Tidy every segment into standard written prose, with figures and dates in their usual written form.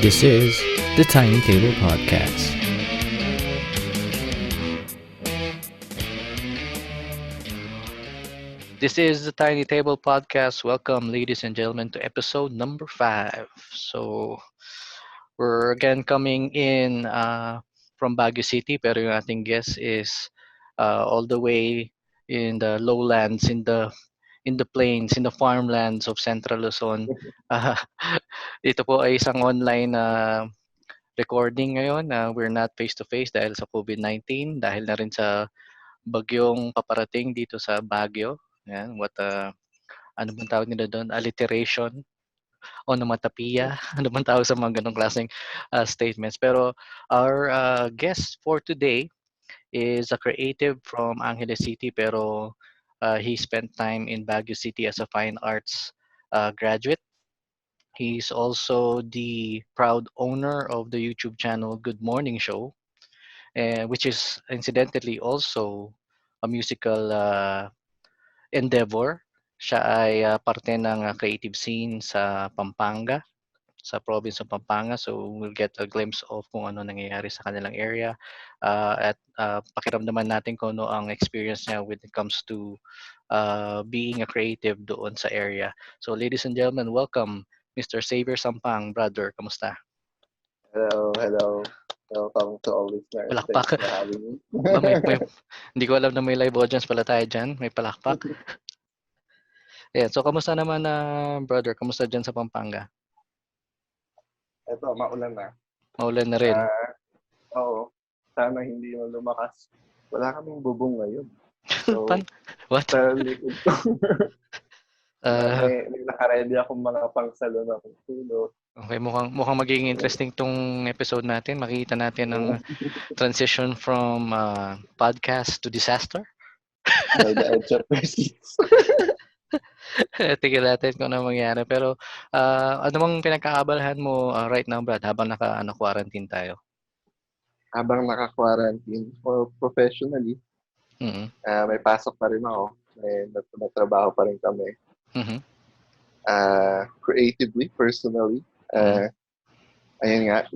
This is the Tiny Table Podcast. This is the Tiny Table Podcast. Welcome, ladies and gentlemen, to episode number 5. So, we're again coming in from Baguio City, pero yung ating guest is all the way in the lowlands, in the plains, in the farmlands of Central Luzon. Uh, ito po ay isang online recording ngayon. We're not face-to-face dahil sa COVID-19, dahil na rin sa bagyong paparating dito sa Baguio. Yan, ano bang tawag nila doon? Alliteration, onomatopoeia, ano bang tawag sa mga ganong klaseng statements. Pero our guest for today is a creative from Angeles City, pero he spent time in Baguio City as a fine arts graduate. He's also the proud owner of the YouTube channel Good Morning Show, which is incidentally also a musical endeavor. Siya ay parte ng creative scene sa Pampanga, sa province of Pampanga. So we'll get a glimpse of kung ano nangyayari sa kanilang area, at pakiramdaman natin kung ano ang experience niya when it comes to being a creative doon sa area. So ladies and gentlemen, welcome Mr. Xavier Sampang. Brother, kamusta? Hello. Welcome to all listeners. Thanks Palakpak. for having me. Hindi ko alam na may live audience pala tayo dyan. May palakpak. Yeah, so kamusta naman brother? Kamusta dyan sa Pampanga? Ito, maulan na. Maulan na rin. Oo. Sana hindi na lumakas. Wala kaming bubong ngayon. So, What? sa likod ko. may nakaready akong mga pangsalo na kung tulo. Okay, mukhang magiging interesting tong episode natin. Makikita natin ang transition from podcast to disaster. By the edge of crisis. Tigil natin kung ano mangyari. Pero ano bang pinagkakaabalahan mo right now, Brad, habang quarantine tayo? Habang naka-quarantine or professionally, may pasok pa rin ako. May natrabaho pa rin kami. Creatively, personally, ayun nga,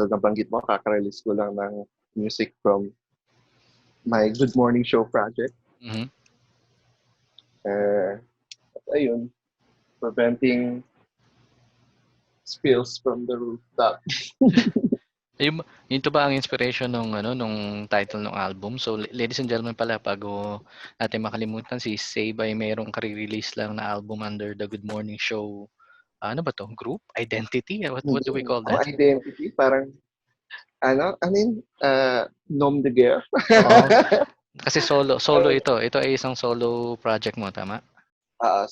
nabanggit mo, kaka-release ko lang ng music from my Good Morning Show project. Ayun, preventing spills from the rooftop. Yun to ba ang inspiration nung title ng album? So ladies and gentlemen pala, bago natin makalimutan, si Xave ay mayroong kare-release lang na album under the Good Morning Show. Ano ba to? Group? Identity? What do we call that? Identity, parang nom de guerre. Kasi solo ito. Ito ay isang solo project mo, tama?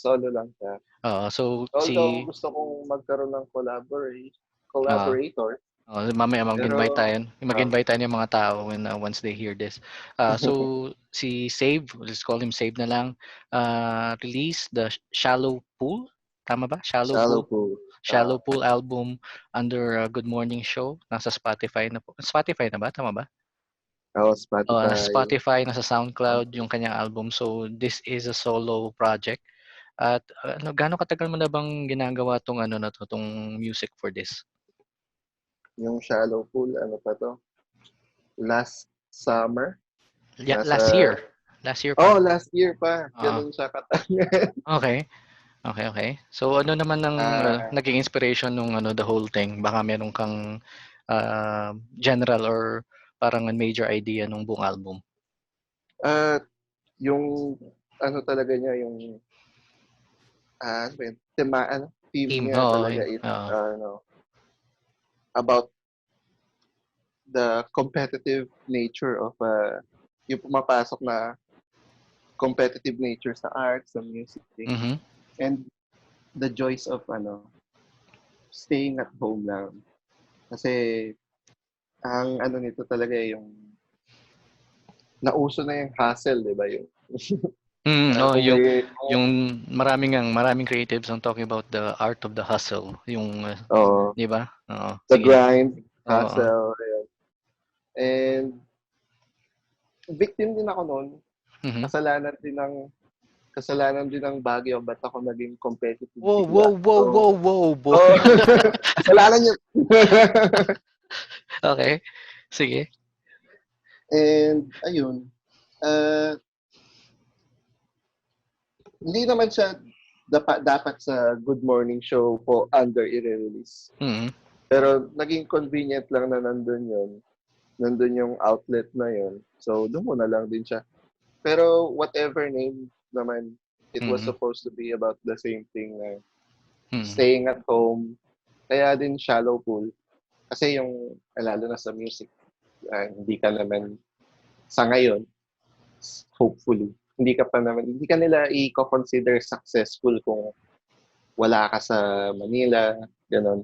Solo lang siya. So although gusto kong magkaroon ng collaborator. Mamaya mag-invite tayo ng mga tao when once they hear this. So si Xave, let's call him Xave na lang, release the Shallow Pool. Tama ba? Shallow Pool album under Good Morning Show. Nasa Spotify na po. Spotify na ba? Tama ba? Spotify. Nasa Spotify, nasa SoundCloud yung kanyang album. So this is a solo project. At gaano katagal mo na bang ginagawa tong music for this? Yung Shallow Pool, ano pa to? Last summer? Yeah, last year. Last year pa. Last year pa. Ganun siya katagal. Okay. So ano naman ang naging inspiration nung the whole thing? Baka meron kang general or parang major idea nung buong album. Yung talaga niya, yung theme niya talaga about the competitive nature of yung pumapasok na competitive nature sa art, sa music, and the joys of staying at home lang. Kasi ang nito talaga yung nauso na yung hustle, di ba yun? Yung maraming creatives ang talking about the art of the hustle, yung di ba? The grind, hustle, and victim din ako noon. Kasalanan din ng kasalanan din ng Baguio ba't ako naging competitive Whoa, bigla. whoa. Oh, kasalanan niyo. Okay. Sige. And ayun, uh, hindi naman siya dapat sa Good Morning Show po under i-release. Mm. Pero naging convenient lang na nandun yun. Nandun yung outlet na yun. So, doon mo na lang din siya. Pero whatever name naman, it was supposed to be about the same thing na staying at home. Kaya din shallow pool. Kasi yung, lalo na sa music, hindi ka naman sa ngayon, hopefully, hindi ka nila i-consider successful kung wala ka sa Manila, ganon.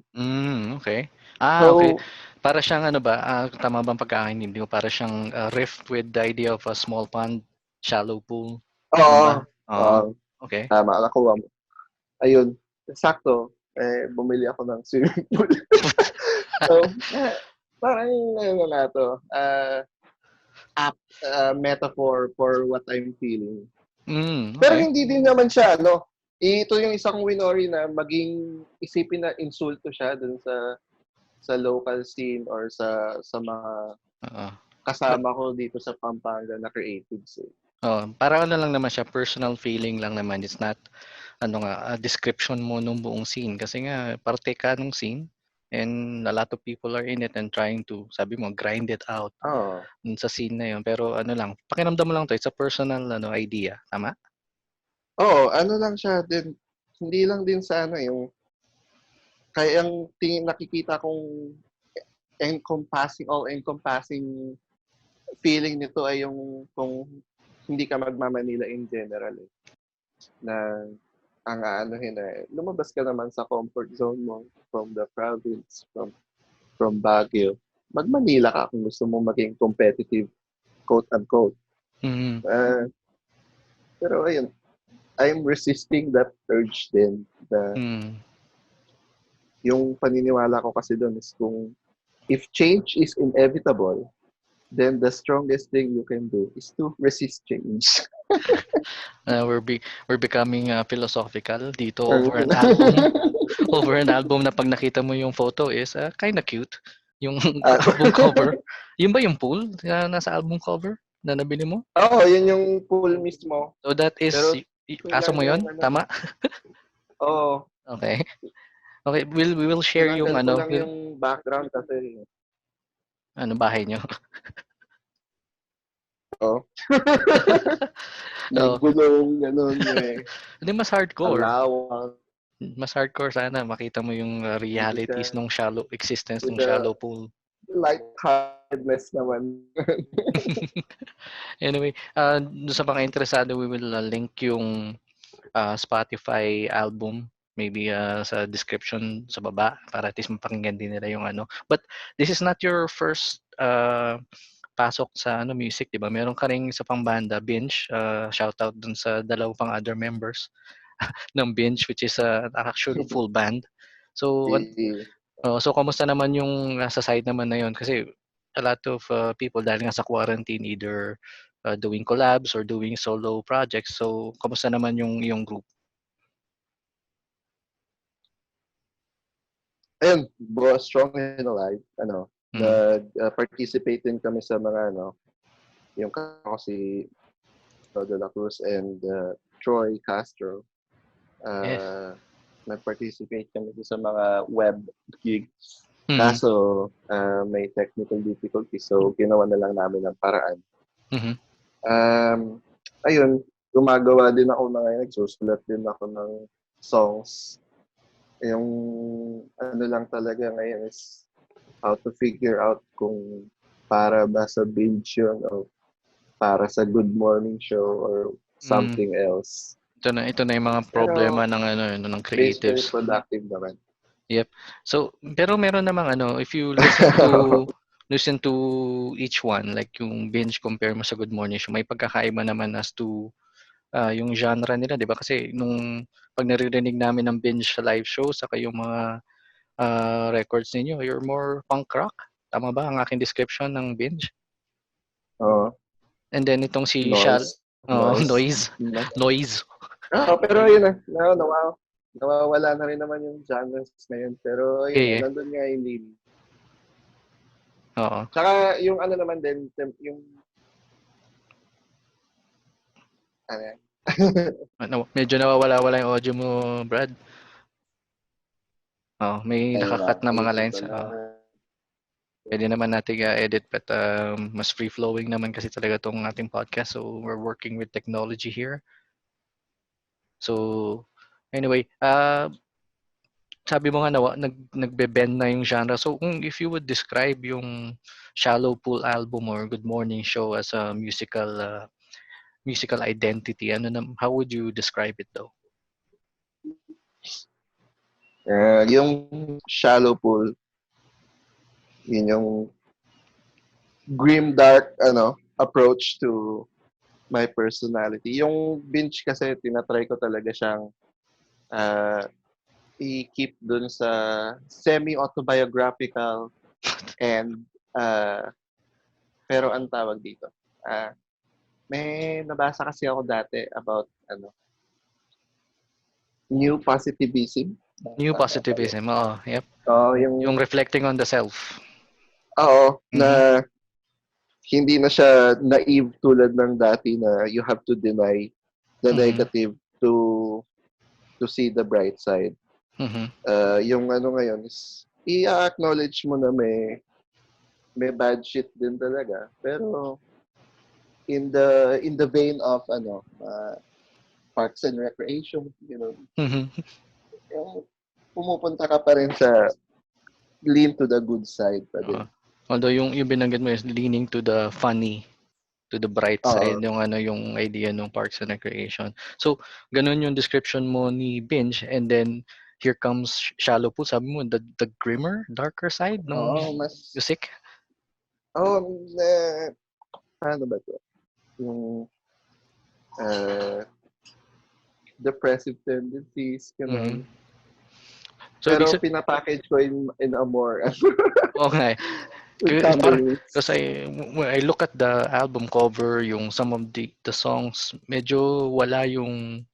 Okay. So, Okay. Para siyang ano ba, tama bang pagkakaintindi ko? Para siyang riff with the idea of a small pond, shallow pool. Yun ba? Okay. Tama, nakuha mo. Ayun, sakto, bumili ako ng swimming pool. So, parang ano na to, metaphor for what I'm feeling. Okay. Pero hindi din naman siya, ito yung isang winori na maging isipin na insulto siya dun sa local scene or sa mga kasama ko dito sa Pampanga na creatives. Para ano lang naman siya, personal feeling lang naman. It's not a description mo nung buong scene kasi nga parte ka nung scene and a lot of people are in it and trying to, sabi mo, grind it out sa scene na yun. Pero ano lang, pakiramdam mo lang to, it's a personal idea. Tama? Ano lang siya din, hindi lang din sa yung kaya ang nakikita kong all-encompassing feeling nito ay yung kung hindi ka magmamanila in general na ang lumabas ka naman sa comfort zone mo from the province, from Baguio. Mag-Manila ka kung gusto mo maging competitive, quote-unquote. Pero ayun, I'm resisting that urge din. Yung paniniwala ko kasi doon is kung if change is inevitable, then the strongest thing you can do is to resist change. We're becoming philosophical dito over an album. Over an album na pag nakita mo yung photo is kind of cute. Yung album cover. Yun ba yung pool na nasa album cover na nabili mo? Yun yung pool mismo. So that is, aso mo yun? Tama? Oo. Okay. Okay, we will share yung yung background kasi. Bahay nyo? May gulong, gano'n. Hindi, mas hardcore. Alawang. Mas hardcore sana. Makita mo yung realities ng shallow existence ng shallow pool. Lightheartedness naman. Anyway, sa mga interesado, we will link yung Spotify album maybe sa description sa baba para at least mapakinggan din nila yung But this is not your first pasok sa music, 'di ba? Meron ka ring sa pang banda, Binge. Shout out dun sa dalawang pang other members ng Binge, which is actually full band. So so kamusta naman yung sa side naman na yun? Kasi a lot of people dahil nga sa quarantine either doing collabs or doing solo projects. So kamusta naman yung group? Ayun, strong and alive. Participate din kami sa mga yung ako si De La Cruz and Troy Castro. Nag-participate kami sa mga web gigs. Kaso may technical difficulties, so ginawa na lang namin ng paraan. Ayun, gumagawa din ako nagsusulat din ako ng songs. Yung lang talaga ngayon is how to figure out kung para ba sa Binge yun o para sa Good Morning Show or something else. Ito na yung mga problema ng creatives. Very productive naman. Yep. So, pero meron namang if you listen to each one, like yung Binge compare mo sa Good Morning Show, may pagkakaiba naman as to yung genre nila, 'di ba? Kasi nung pag naririnig namin ng Binge sa live show saka yung mga records ninyo, you're more punk rock. Tama ba ang aking description ng Binge? Oo. And then itong si Noise. Noise. Pero yun na, nawawala na rin naman yung genres na yun. Pero ayun Yeah, yeah. nandun nga yung leaning. Oo. Tsaka yung ano naman din, yung ano yan? Medyo nawawala-wala yung audio mo, Brad. May Ayun na, nakakat na mga ayusin ko lines. na. Pwede naman natin edit but mas free-flowing naman kasi talaga tong ating podcast. So, we're working with technology here. So, anyway, sabi mo nga nagbe-bend na yung genre. So, if you would describe yung Shallow Pool album or Good Morning Show as a musical identity, how would you describe it though? Yung Shallow Pool, yun yung grim dark approach to my personality. Yung Binge kasi tinatry ko talaga siyang i-keep dun sa semi-autobiographical and pero ang tawag dito. May nabasa kasi ako dati about new positivism. New positivism, yep. Yung reflecting on the self. Oo, na hindi na siya naive tulad ng dati na you have to deny the negative to see the bright side. Yung ngayon is i-acknowledge mo na may bad shit din talaga, pero in the vein of parks and recreation, yung pumupunta ka pa rin sa lean to the good side pa din. Although yung binanggit mo is leaning to the funny, to the bright side, yung idea ng parks and recreation. So, ganun yung description mo ni Binge, and then here comes Shallow Pool. Sabi mo, the grimmer, darker side ng music? Paano ba to? Yung depressive tendencies, So, pero pinapackage ko in a more okay. Because when I look at the album cover, yung some of the songs, medyo wala yung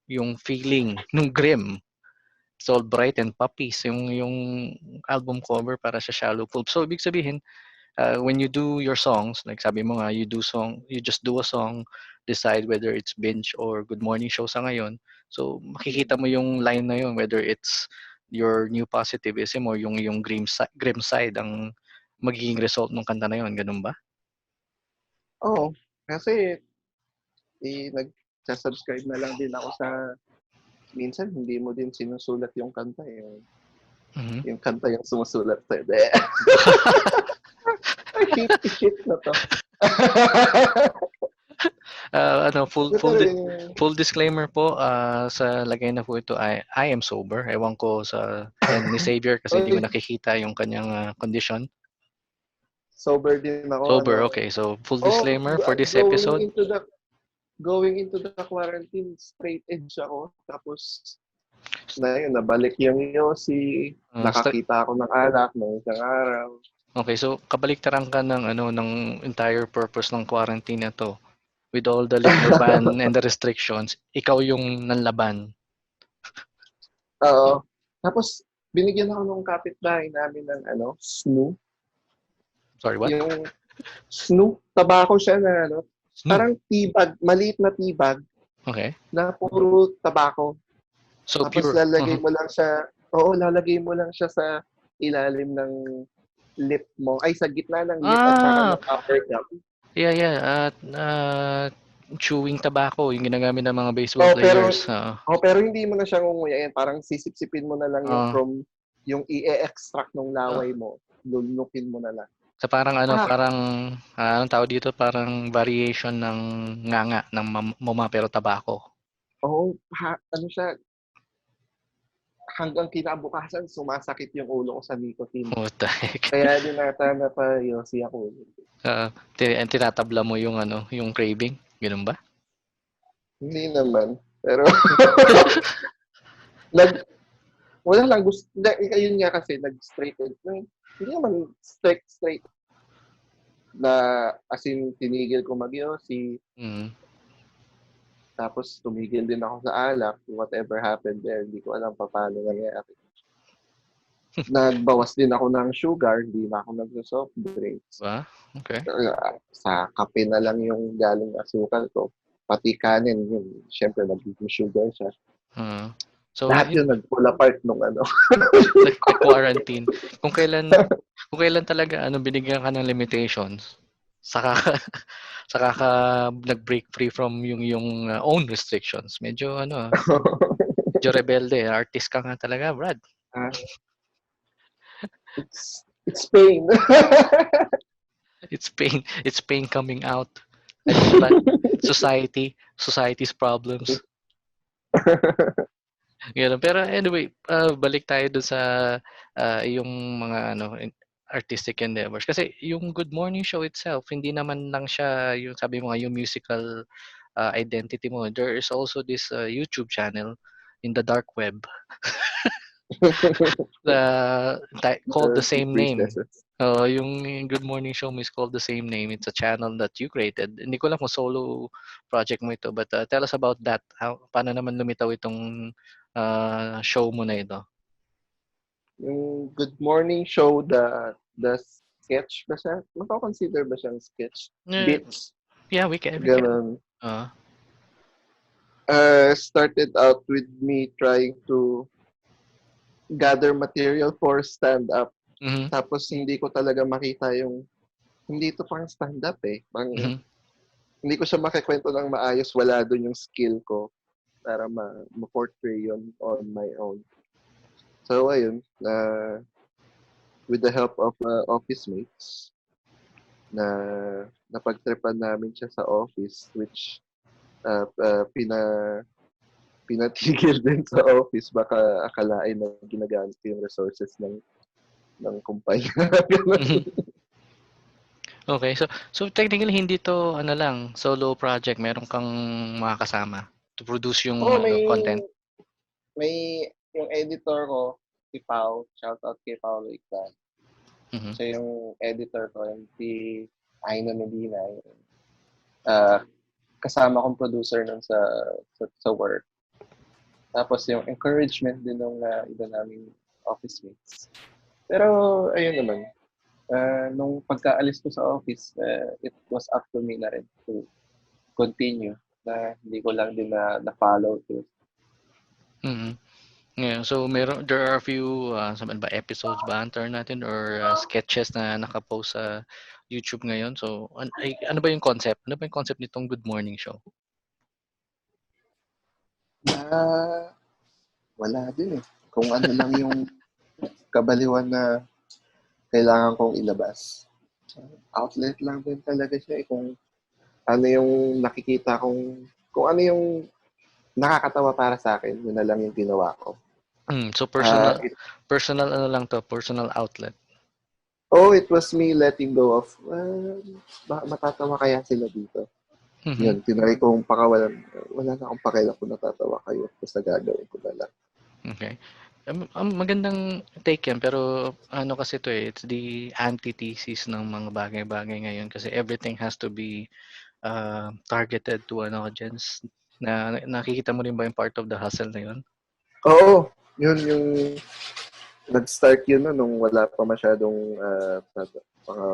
yung feeling nung grim. It's all bright and puppies yung album cover para sa Shallow Pool. So ibig sabihin, when you do your songs, like sabi mo nga, you just do a song, decide whether it's Binge or Good Morning Show sa ngayon. So makikita mo yung line na yun, whether it's your new positivism or yung grim side ang magiging result ng kanta na yun. Ganun ba? Oo. Kasi nag-subscribe na lang din ako sa minsan hindi mo din sinusulat yung kanta yung kanta yung sumusulat sa'yo. I hate the shit na to. Full disclaimer po, sa lagay na po ito, I am sober. Ewan ko ni Xavier kasi hindi ko nakikita yung kanyang condition. Sober din ako. Sober, okay. So, full disclaimer for this episode. Going into the quarantine, straight edge ako. Tapos, nabalik yung yosi. Nakakita ako ng alak ng isang araw. Okay, so kabaliktaran ka ng entire purpose ng quarantine na to. With all the liquor ban and the restrictions, ikaw yung nanlaban. Oo. Tapos, binigyan ako ng kapitbahay namin ng snoo. Sorry, what? Yung snoo, tabako siya na parang tibag, maliit na tibag. Okay. Na puro tabako. So tapos pure. lalagay mo lang siya sa ilalim ng lip mo. Ay, sa gitna ng lip at saka ng upper gum. Yeah. Chewing tobacco, yung ginagamit ng mga baseball players. Pero hindi mo na siya ngunguyain. Parang sisip-sipin mo na lang yung i-extract ng laway mo. Lulunukin mo na lang. So parang anong tawag dito? Parang variation ng nganga ng mama pero tabako. Oo, siya, hanggang kinabukasan, sumasakit yung ulo ko sa nicotine. Kaya din nata na pa yosi ako. Tinatabla mo yung craving? Ganun ba? Hindi naman. Pero, wala lang. Ayun nga kasi, nag-straight edge. Hindi naman straight. Na, as in, tinigil ko mag-yosi. Tapos tumigil din ako sa alak. Whatever happened there, hindi ko alam paano nangyari. Nagbawas din ako ng sugar, hindi na ako nagso-soft drinks. Ba? Okay. Sa kape na lang yung galing asukal ko. Pati kanin, yun. Siyempre, nagiging sugar siya. So, Lahat yun nag-pull apart nung ano. quarantine. Kung kailan talaga binigyan ka ng limitations, saka ka nag-break free from yung own restrictions. Medyo medyo rebelde. Artist ka nga talaga, Brad. It's pain. It's pain coming out. Society's problems. Pero anyway, balik tayo dun sa yung mga artistic endeavors. Kasi yung Good Morning Show itself, hindi naman lang siya yung sabi mo nga yung musical identity mo. There is also this YouTube channel in the dark web called the same name. Yung Good Morning Show mo is called the same name. It's a channel that you created. Hindi ko lang kung solo project mo ito, but tell us about that. Paano naman lumitaw itong show mo na ito? Yung Good Morning Show, the sketch ba siya? Mako-consider ba siyang sketch? Bits? Yeah, we can. Ganun. Started out with me trying to gather material for stand-up. Mm-hmm. Tapos hindi ko talaga makita yung hindi ito pang stand-up eh. Hindi ko siya makikwento ng maayos. Wala doon yung skill ko para ma-portray yun on my own. So, ayun. With the help of office mates, napagtripan namin siya sa office, which pinatigil din sa office. Baka akalain na ginagamit ko yung resources ng kumpanya. Okay, so technically hindi to lang solo project, meron kang mga kasama to produce yung content. May yung editor ko, si Pao, shout out kay Pao Loican. Mm-hmm. Siya yung editor ko, yung si Aina Medina. Kasama kong producer nun sa work. Tapos yung encouragement din ng iba naming office mates. Pero ayun naman, nung pagkaalis ko sa office, it was up to me na rin to continue na hindi ko lang din na-follow through. Mm-hmm. Yeah, so there are a few episodes ba antay natin or sketches na naka-post sa YouTube ngayon. So ano ba yung concept? Ano ba yung concept nitong Good Morning Show? Wala din eh. Kung ano lang yung kabaliwan na kailangan kong ilabas. Outlet lang din talaga siya eh. Kung ano yung nakikita kung ano yung nakakatawa para sa akin, yun na lang yung ginawa ko. So personal lang to, personal outlet. It was me letting go of matatawa kaya sila dito. Mm-hmm. Yun, tinry kong pakawalan. Wala na akong pakialam kung natatawa kayo. Basta gagawin ko na lang. Okay. Magandang take yan, pero kasi to it's the antithesis ng mga bagay-bagay ngayon kasi everything has to be targeted to an audience. Nakikita mo rin ba yung part of the hustle na yun? Oo. Yun yung nag-start yun nung wala pa masyadong mga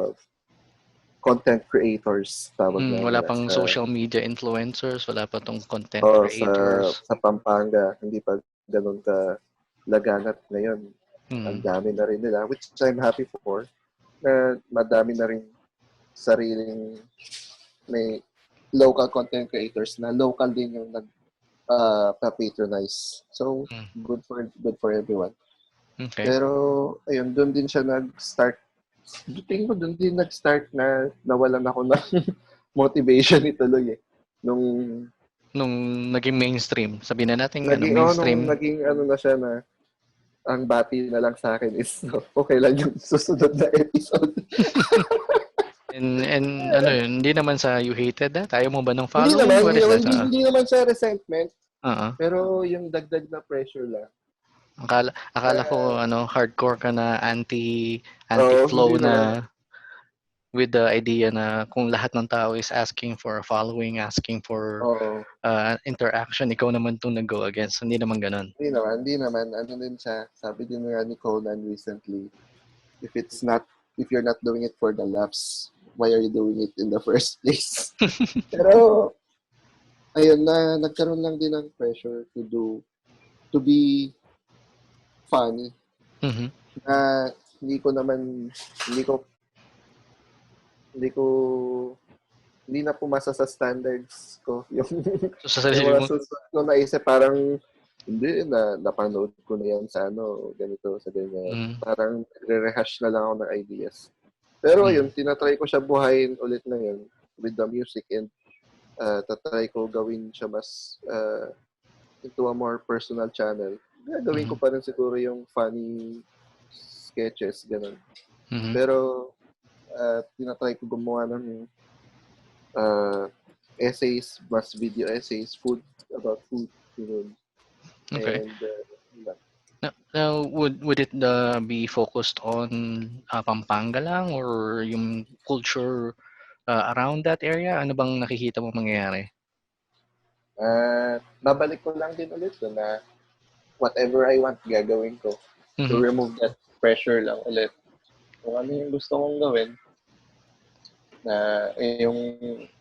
content creators. Wala pang social media influencers, wala pa tong content creators. Sa Pampanga, hindi pa ganun ka laganap ngayon. Ang dami na rin nila, which I'm happy for, na madami na rin sariling may local content creators na local din yung patronize. So, good for everyone. Okay. Pero, ayun, doon din siya nag-start. Tingin ko doon din nag-start na nawalan ako ng motivation ituloy eh. Nung naging mainstream. Sabihin na natin mainstream. Naging na siya na ang bati na lang sa akin is okay lang yung susunod na episode. and hindi naman sa you hated that? Ayaw mo ba ng following? Hindi naman sa resentment. Pero yung dagdag na pressure lang. Akala ko hardcore ka na anti-flow na with the idea na kung lahat ng tao is asking for a following, asking for Oo. interaction, ikaw naman itong nag-go against. Hindi naman ganun. Hindi naman. Ano din siya, sabi din nga ni Conan recently, if you're not doing it for the laughs, why are you doing it in the first place? Pero, ayun na, nagkaroon lang din ng pressure to be funny. Mhm. Na hindi ko naman, hindi ko, hindi na pumasa sa standards ko. Yung, So, sa yung sarili mga mo, susunod ko naisip, parang, hindi, napanood ko na yan sa ganito, sa ganyan. mm, Parang, re-rehash na lang ako ng ideas. Pero yun, tinatry ko siya buhayin ulit na yun with the music and tatry ko gawin siya mas into a more personal channel. Gagawin ko pa rin siguro yung funny sketches, ganun. mhm. Pero tinatry ko gumawa ng essays, mas video essays, about food. Yun. Okay. And yun. Now, would it be focused on Pampanga lang or yung culture around that area? Ano bang nakikita mo mangyayari? Babalik ko lang din ulit doon na whatever I want, gagawin ko. To Mhm. remove that pressure lang ulit. Kung ano yung gusto kong gawin, na yung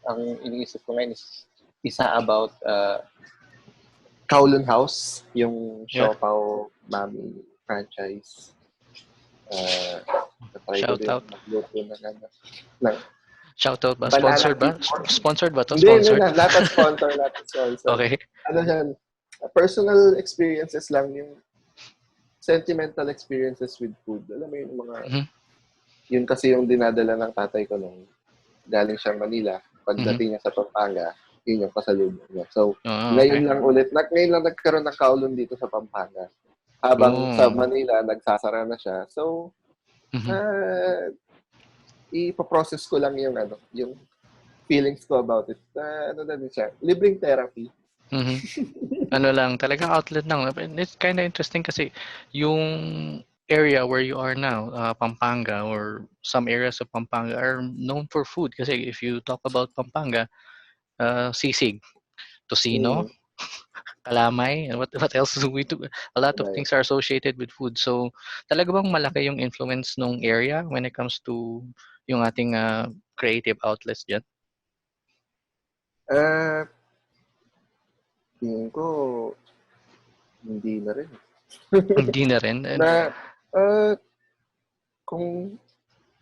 ang iniisip ko ngayon is isa about Kowloon House, yung Yeah. Siopaw Mami franchise. Natry ko Shout din out. magluto ng Shout out ba? banana Sponsored ba? cake. Sponsored ba to? Hindi, Sponsored? not a sponsor, not a sponsor. Okay. Ano yan, personal experiences lang, yung sentimental experiences with food. Alam mo yung mga, yun kasi yung dinadala ng tatay ko nung galing siyang Manila. Pagdating niya sa Pampanga, yun yung pasalubong niya. So, ngayon lang ulit, ngayon lang nagkaroon ng Kowloon dito sa Pampanga. Habang sa Manila, nagsasara na siya. So, ipoprocess ko lang yung feelings ko about it. Ano na din siya, libreng therapy. Ano lang, talagang outlet lang. It's kind of interesting kasi yung area where you are now, Pampanga, or some areas of Pampanga are known for food. Kasi if you talk about Pampanga, sisig, tocino, kalamay, and what else do we do? A lot of things are associated with food. So, talaga bang malaki yung influence nung area when it comes to yung ating creative outlets dyan? Tingin ko, hindi na rin. Hindi na rin. Kung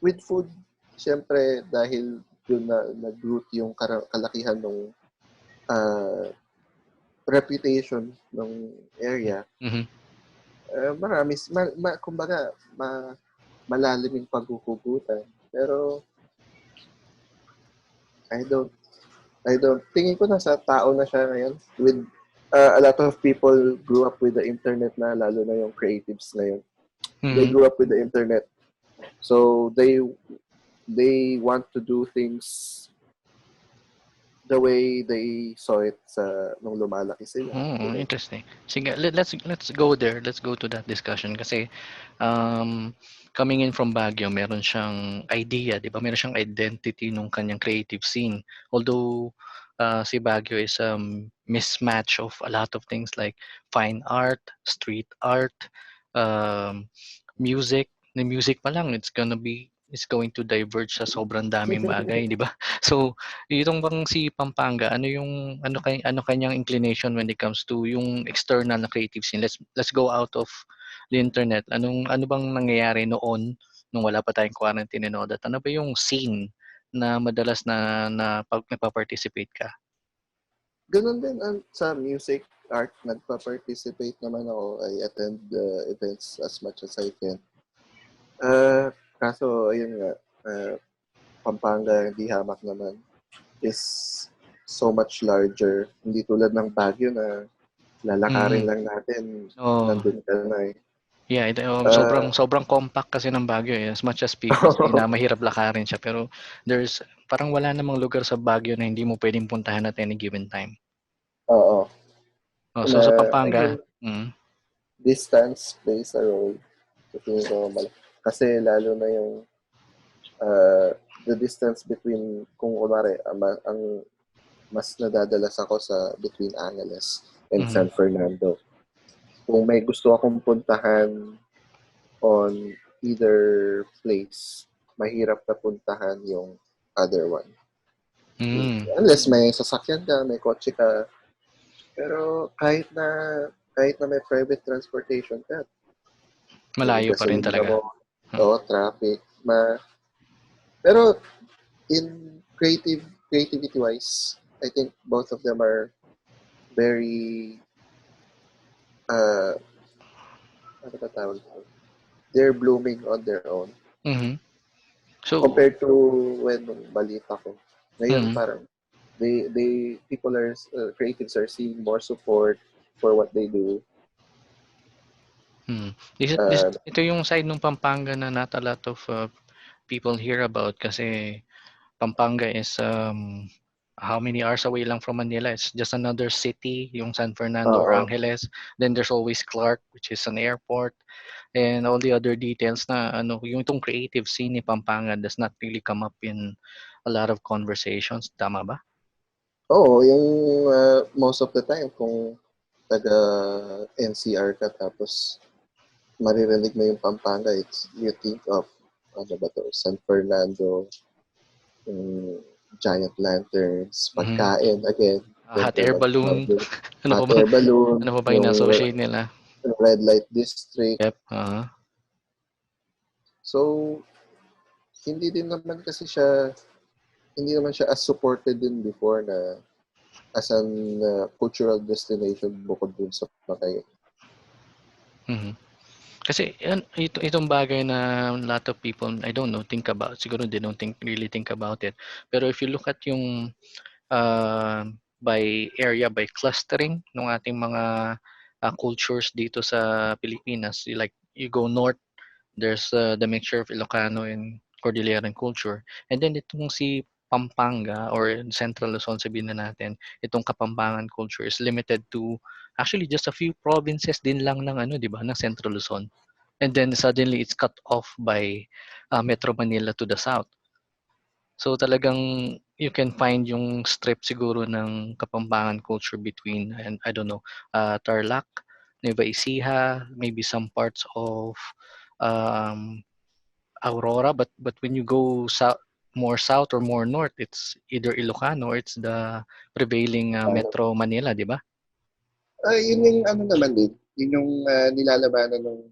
with food, siyempre, dahil doon na nag-root yung kalakihan ng reputation ng area, marami, kumbaga, malalim yung paghuhugutan. Pero, I don't, tingin ko nasa tao na siya ngayon. With a lot of people grew up with the internet na, lalo na yung creatives ngayon. They grew up with the internet. So, they want to do things the way they saw it nung lumalaki sila. Interesting. Sige, let's go there. Let's go to that discussion kasi coming in from Baguio, meron siyang idea, 'di ba? Meron siyang identity nung kanyang creative scene. Although si Baguio is a mismatch of a lot of things like fine art, street art, music. The music pa lang, it's going to diverge sa sobrang daming bagay, di ba? So, itong bang si Pampanga, ano kanyang inclination when it comes to yung external na creative scene? Let's go out of the internet. Ano bang nangyayari noon nung wala pa tayong quarantine and all that? Ano ba yung scene na madalas na nagpa-participate ka? Ganun din sa music art, nagpa-participate naman ako. I attend the events as much as I can. Kaso, ayun nga, Pampanga, hindi hamak naman, is so much larger. Hindi tulad ng Baguio na lalakarin lang natin, nandun ka na eh. Yeah, sobrang compact kasi ng Baguio eh. As much as people say na mahirap lakarin siya, pero there's parang wala namang lugar sa Baguio na hindi mo pwedeng puntahan at any given time. Oo. So sa Pampanga, distance plays a role. Kasi lalo na yung the distance between, kung kunwari, ang mas nadadalas ako sa between Angeles and Mhm. San Fernando. Kung may gusto akong puntahan on either place, mahirap na puntahan yung other one. Mm. Unless may sasakyan ka, may kotse ka. Pero kahit na may private transportation ka, yung Malayo pa rin gasolina talaga. mo, Hmm. traffic, pero in creativity wise, I think both of them are very ano ba tawag dito? They're blooming on their own. Mhm. So, Compared to when nung balita ko. Ngayon mhm. parang people are creatives are seeing more support for what they do. Ito yung side ng Pampanga na not a lot of people hear about kasi Pampanga is how many hours away lang from Manila. It's just another city, yung San Fernando or Oo. Angeles. Then there's always Clark, which is an airport, and all the other details na yung itong creative scene ni Pampanga does not really come up in a lot of conversations. Tama ba? Oo, yung most of the time kung taga NCR ka tapos maririnig mo yung Pampanga, you think of ano ba to, San Fernando, yung giant lanterns, Mhm. pagkain again, Hot siyempre air balloon. Ano pa hot ba? air balloon, Ano pa ba yung yung associate nila? red light district. Yep. So, hindi din naman kasi siya, hindi naman siya as supported din before na as an cultural destination bukod dun sa Patay. Mhm. Kasi itong bagay na a lot of people, I don't know, think about. Siguro they don't really think about it. Pero if you look at yung by area, by clustering ng ating mga cultures dito sa Pilipinas, like you go north, there's the mixture of Ilocano and Cordilleran culture. And then itong si Pampanga or Central Luzon, sabihin na natin, itong Kapampangan culture is limited to actually just a few provinces din lang ng di ba, ng Central Luzon. And then suddenly it's cut off by Metro Manila to the south. So talagang you can find yung strip siguro ng Kapampangan culture between, and I don't know, Tarlac, Nueva Ecija, maybe some parts of um, Aurora, but when you go south or more north, it's either Ilocano or it's the prevailing Metro Manila, di ba? Yun yung ano naman din, yun yung nilalabanan ng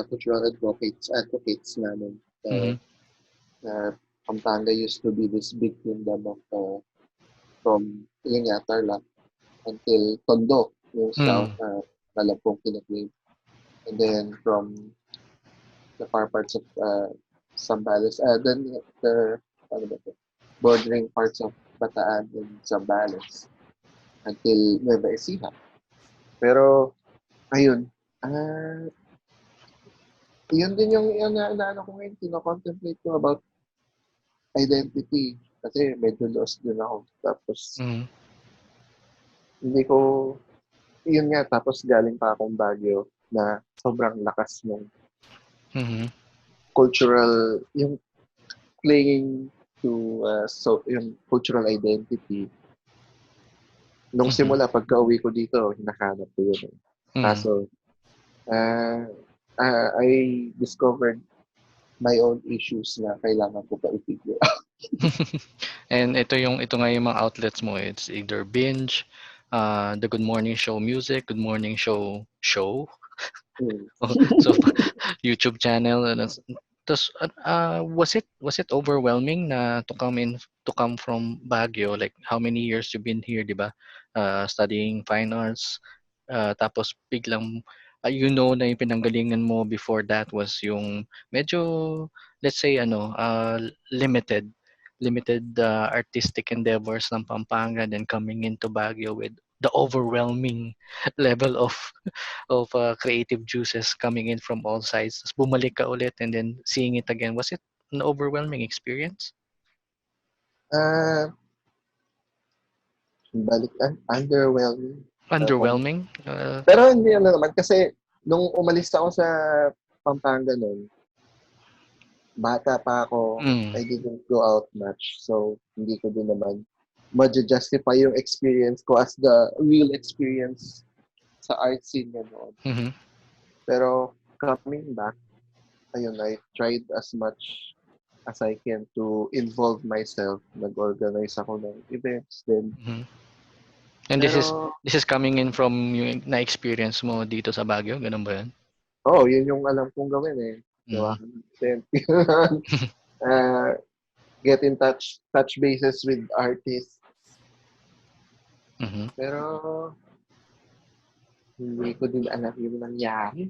cultural advocates namin. Mhm. Pampanga used to be this big kingdom of from yun nga, Tarlac until Tondo, yung south Malampong kinaclaim. And then from the far parts of Zambales, then the ano ba to, bordering parts of Bataan and Zambales until Nueva Ecija. Pero ayun, yun din yung inaano ko ngayon, kino-contemplate ko about identity. Kasi medyo lost din ako. Tapos, hindi ko, yun nga, tapos galing pa akong Baguio na sobrang lakas ng cultural, yung clinging to, yung cultural identity. Nung simula, pagka-uwi ko dito, hinahanap ko yun. Kaso, I discovered my own issues na kailangan ko pa i-figure out. And ito nga yung mga outlets mo. It's either Binge, the Good Morning Show music, Good Morning Show. So YouTube channel. Was it overwhelming na to come from Baguio? Like how many years you've been here, di ba? Studying fine arts. Tapos biglang na yung pinanggalingan mo before that was yung medyo, let's say limited artistic endeavors ng Pampanga, then coming into Baguio with the overwhelming level of creative juices coming in from all sides. Tapos bumalik ka ulit and then seeing it again. Was it an overwhelming experience? Underwhelming. Underwhelming? Pero hindi naman kasi nung umalis ako sa Pampanga noon, bata pa ako, Mm. I didn't go out much. So, hindi ko din naman ma-justify yung experience ko as the real experience sa art scene na noon. Mhm. Pero, coming back, ayun, I tried as much as I can to involve myself. Nag-organize ako ng events din. Mhm. And Pero, this is coming in from yung na-experience mo dito sa Baguio, ganun ba 'yun? yun yung alam kong gawin eh. Diba? Mm. Then, uh, get in touch bases with artists. Mhm. Pero, hindi ko din alam yung nangyari.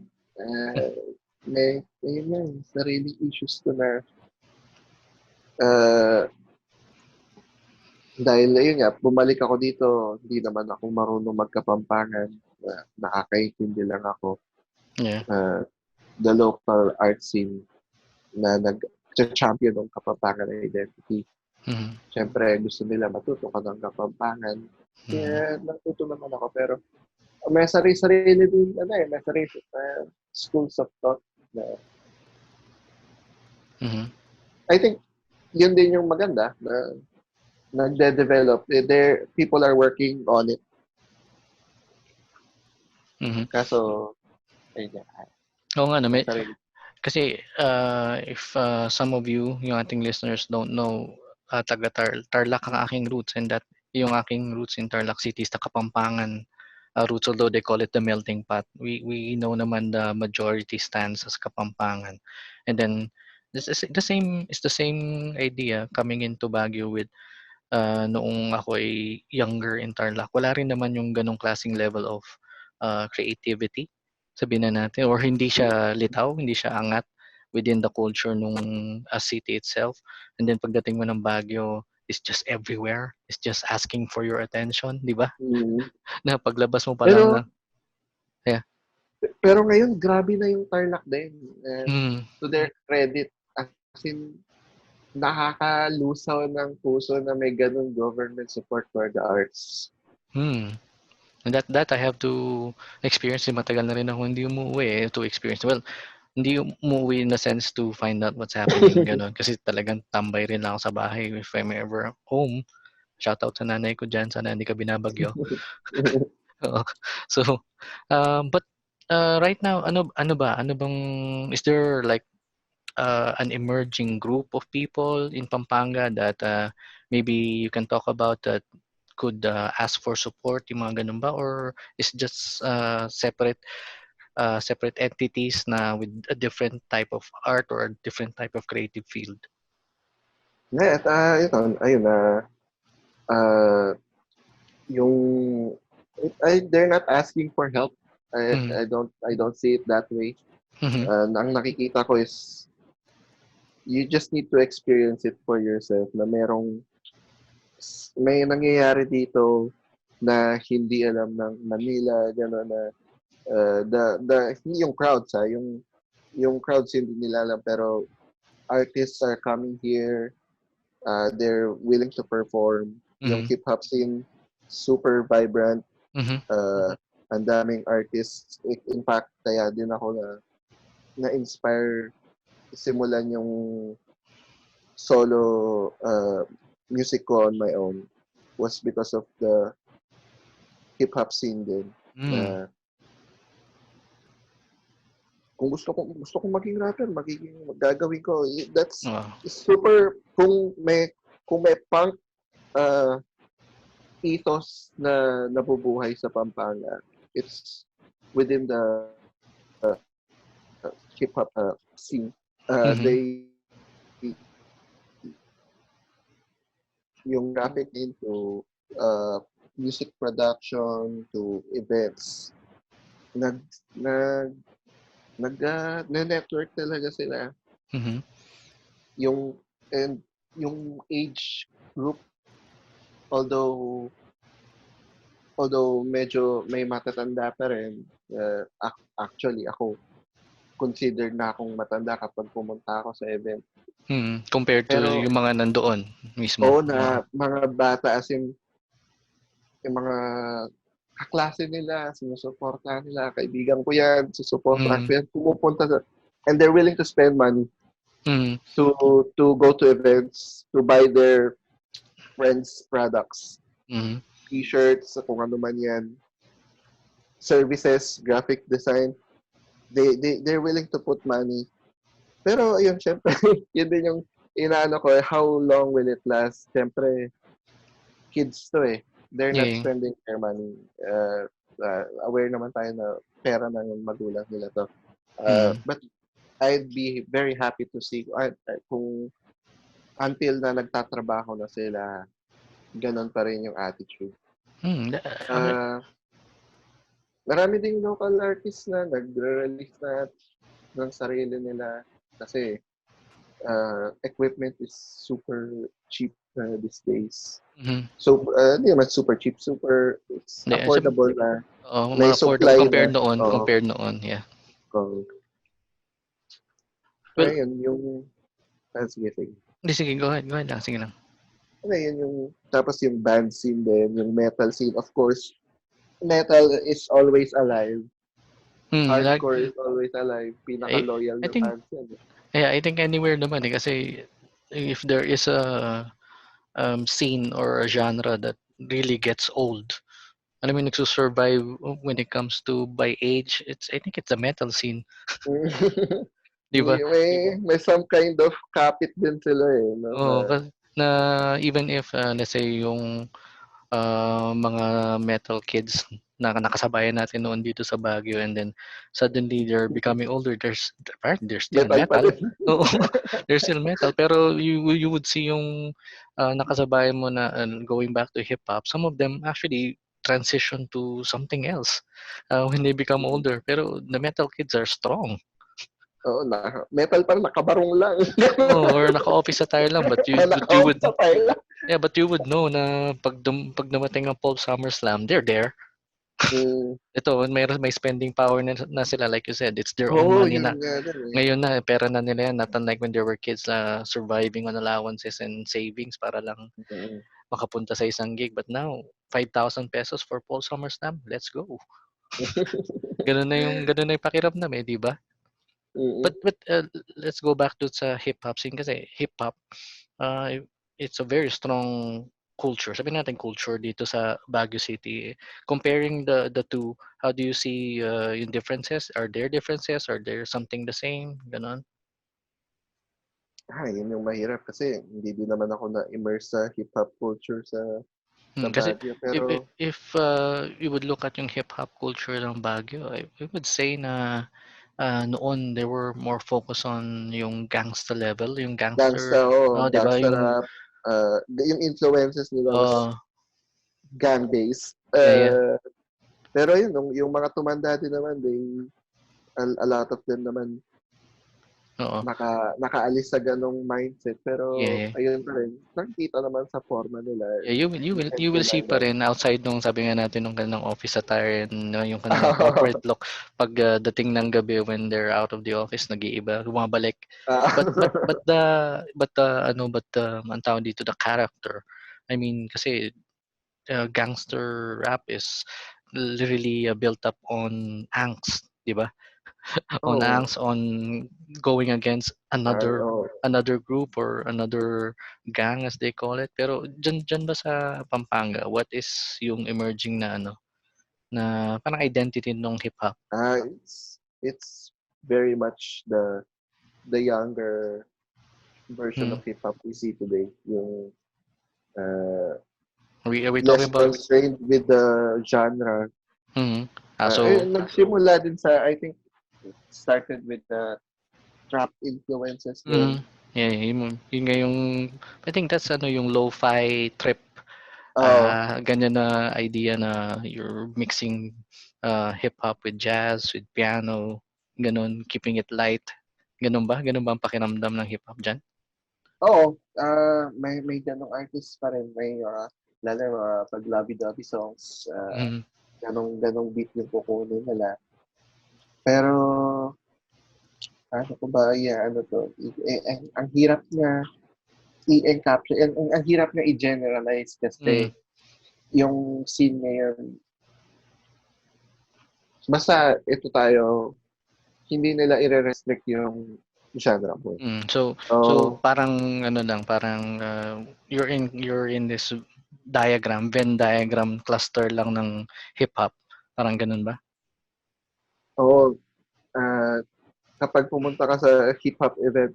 Ayun yan, sarili issues ko na uh, dahil ayun nga, bumalik ako dito, hindi naman ako marunong magkapampangan. Nakakaintindi lang ako. Yeah. The local art scene na nag-champion ng Kapampangan identity. Mhm. Siyempre, gusto nila matuto ka ng Kapampangan. Mhm. Kaya natuto naman ako. Pero may sarili din, may sarili schools of thought na Mhm. I think yun din yung maganda na nagde-develop. People are working on it. Mhm. Kaso, ayun nga, Oo nga 'no, may sarili. kasi if some of you, yung ating listeners don't know, taga Tarlac ang aking roots, and that yung aking roots in Tarlac City is the Kapampangan roots, although they call it the melting pot. We know naman the majority stands as Kapampangan. And then this is the same idea coming into Baguio with noong ako ay younger in Tarlac. Wala rin naman yung ganong klaseng level of creativity, sabihin na natin, or hindi siya litaw, hindi siya angat within the culture nung city itself. And then pagdating mo ng Baguio, it's just everywhere. It's just asking for your attention, di ba? Mm. Na paglabas mo pa lang na, Pero, yeah. pero ngayon, grabe na yung Tarlac din. Mm. To their credit, as in, nakakalusaw ng puso na may ganun government support for the arts. Hmm. And that I have to experience. Matagal na rin ako hindi umuwi to experience. Well, hindi umuwi in the sense to find out what's happening, gano'n. Kasi talagang tambay rin lang ako sa bahay if I'm ever home. Shoutout sa nanay ko diyan, sana hindi ka binabagyo. Oo. So, but right now, ano ba? Ano bang, is there like an emerging group of people in Pampanga that maybe you can talk about that could ask for support, yung mga ganun ba? Or is just separate entities na with a different type of art or a different type of creative field? Yeah, ito, ayun na, yung, they're not asking for help. Mhm. I don't see it that way. Mhm. Ang nakikita ko is, you just need to experience it for yourself na may nangyayari dito na hindi alam ng Manila, gano'n na hindi yung crowds yung crowds hindi nila alam pero artists are coming here, they're willing to perform. Yung Mhm. hip-hop scene, super vibrant, Mhm. ang daming artists. In fact, kaya din ako na-inspire simulan yung solo music ko on my own was because of the hip-hop scene din. Mm. Na kung gusto ko maging rapper, gagawin ko. That's Oo. super kung may punk ethos na nabubuhay sa Pampanga. It's within the hip-hop scene. Mhm. They yung traffic into music production to events. Nag nag nag network talaga sila. Mhm. Yung and yung age group although medyo may matatanda pa rin, actually ako considered na akong matanda kapag pumunta ako sa event. Mm. Compared to Pero yung mga nandoon mismo. oo Oo. na mga bata as in yung mga kaklase nila, sinusuportahan nila, kaibigan ko yan, susuportahan Mm. ko yan, pumupunta and they're willing to spend money Mm. to go to events, to buy their friends' products, Mm. t-shirts, kung ano man yan, services, graphic design. They're willing to put money. Pero ayun, syempre, yun din yung inaano ko, how long will it last? Syempre, kids to eh. They're not Yeah. spending their money. Aware naman tayo na pera ng magulang nila to. Mm. But I'd be very happy to see kung until na nagtatrabaho na sila, ganun pa rin yung attitude. Mm. Marami ding local artists na nagre-release na ng sarili nila kasi equipment is super cheap these days. Mm. So, hindi naman super cheap, it's Yeah, affordable na mga affordable supply compared na. noon, compared noon, yeah. Well, Ayun, yung, sige. sige, go ahead lang, sige lang. Yun yung, tapos yung band scene din, yung metal scene, of course, metal is always alive. Hardcore is always alive. Pinaka-loyal na fans yan. Yeah, I think anywhere naman kasi if there is a scene or a genre that really gets old, alam mo, nagsusurvive when it comes to by age, I think it's the metal scene. Di ba? May some kind of kapit din sila eh. No? Na even if, let's say, yung mga metal kids na nakasabayan natin noon dito sa Baguio, and then suddenly they're becoming older, they're still metal. Oo, they're still metal, pero you would see yung nakasabayan mo na going back to hip hop, some of them actually transition to something else when they become older, pero the metal kids are strong. Oo, metal pa rin, nakabarong lang. Or naka-office attire lang, but you would yeah, but you would know na pag dumating ang Pulp SummerSlam, they're there. Ito, may spending power na sila, like you said, it's their own money na. Ngayon na, pera na nila yan, not unlike when they were kids, surviving on allowances and savings para lang makapunta sa isang gig. But now, 5,000 pesos for Paul SummerSlam, let's go. Ganun na yung pakiramdam di ba? But let's go back to sa hip-hop scene kasi hip-hop, it's a very strong culture. Sabi natin culture dito sa Baguio City. Comparing the two, how do you see yung differences? Are there differences? Are there something the same? Ganon? Yun yung mahirap kasi hindi din naman ako na-immerse sa hip-hop culture sa kasi Baguio. Pero if you would look at yung hip-hop culture ng Baguio, I would say na noon they were more focused on yung gangsta level, yung gangster, di ba? Gangsta rap, yung influences nila was gang-based. Yeah. Pero yun, yung mga tumanda din naman, a lot of them naman nakaalis sa ganong mindset. Pero ayun pa rin, nakikita naman sa forma nila. Yeah, you will see pa rin outside nung sabi nga natin nung kanilang office attire and yung kanilang corporate look pag dating ng gabi when they're out of the office, nag-iiba, bumabalik. But ang tawag dito, the character. I mean, kasi gangster rap is literally built up on angst, di ba? On angst, on going against another group or another gang as they call it. Pero dyan ba sa Pampanga, what is yung emerging na na parang identity ng hip hop? It's very much the younger version of hip hop we see today. Yung are we less talking about constrained with the genre. Nagsimula din sa, I think, started with the trap influences din. Yeah, yun nga yung, I think that's yung lo-fi trip. Ganyan na idea na you're mixing hip-hop with jazz, with piano, ganun, keeping it light. Ganun ba? Ganun ba ang pakiramdam ng hip-hop dyan? Oo. May ganong artist pa rin. May lalo pag lovey-dovey songs, ganong beat yung kukunin nila. Pero ano ko ba, ang hirap na i-encapsulate, ang hirap na i-generalize kasi yung scene ngayon, basta ito tayo, hindi nila i-restrict yung genre mo. So Oh, parang ano lang, parang you're in this Venn diagram cluster lang ng hip hop. Parang ganun ba? oo, kapag pumunta ka sa hip-hop event,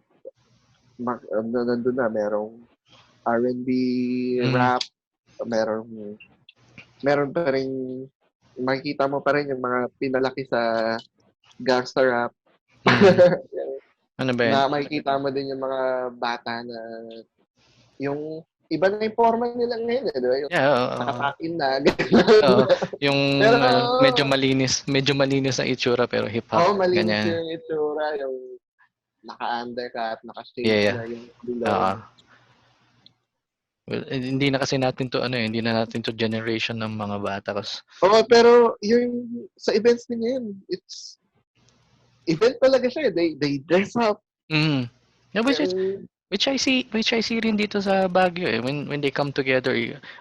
nandun na, merong R&B, Mm. rap, meron pa rin, makikita mo pa rin yung mga pinalaki sa gangsta rap. Mm. Ano ba 'yan? Na makikita mo din yung mga bata na yung iba na yung forma nila ngayon, di ba? Yung Yeah, oo. nakapain na, gano'n. Oo, yung Pero, medyo malinis na itsura pero hip hop, malinis ganyan. yung itsura, yung naka-undercut, Yeah, naka-shades yeah. na yung bilog. Oo. Well, hindi na kasi natin 'to hindi na natin 'to generation ng mga bata kasi Oo, pero yung sa events din ngayon, event talaga siya eh. They dress up. Yeah, And, which I see rin dito sa Baguio when they come together.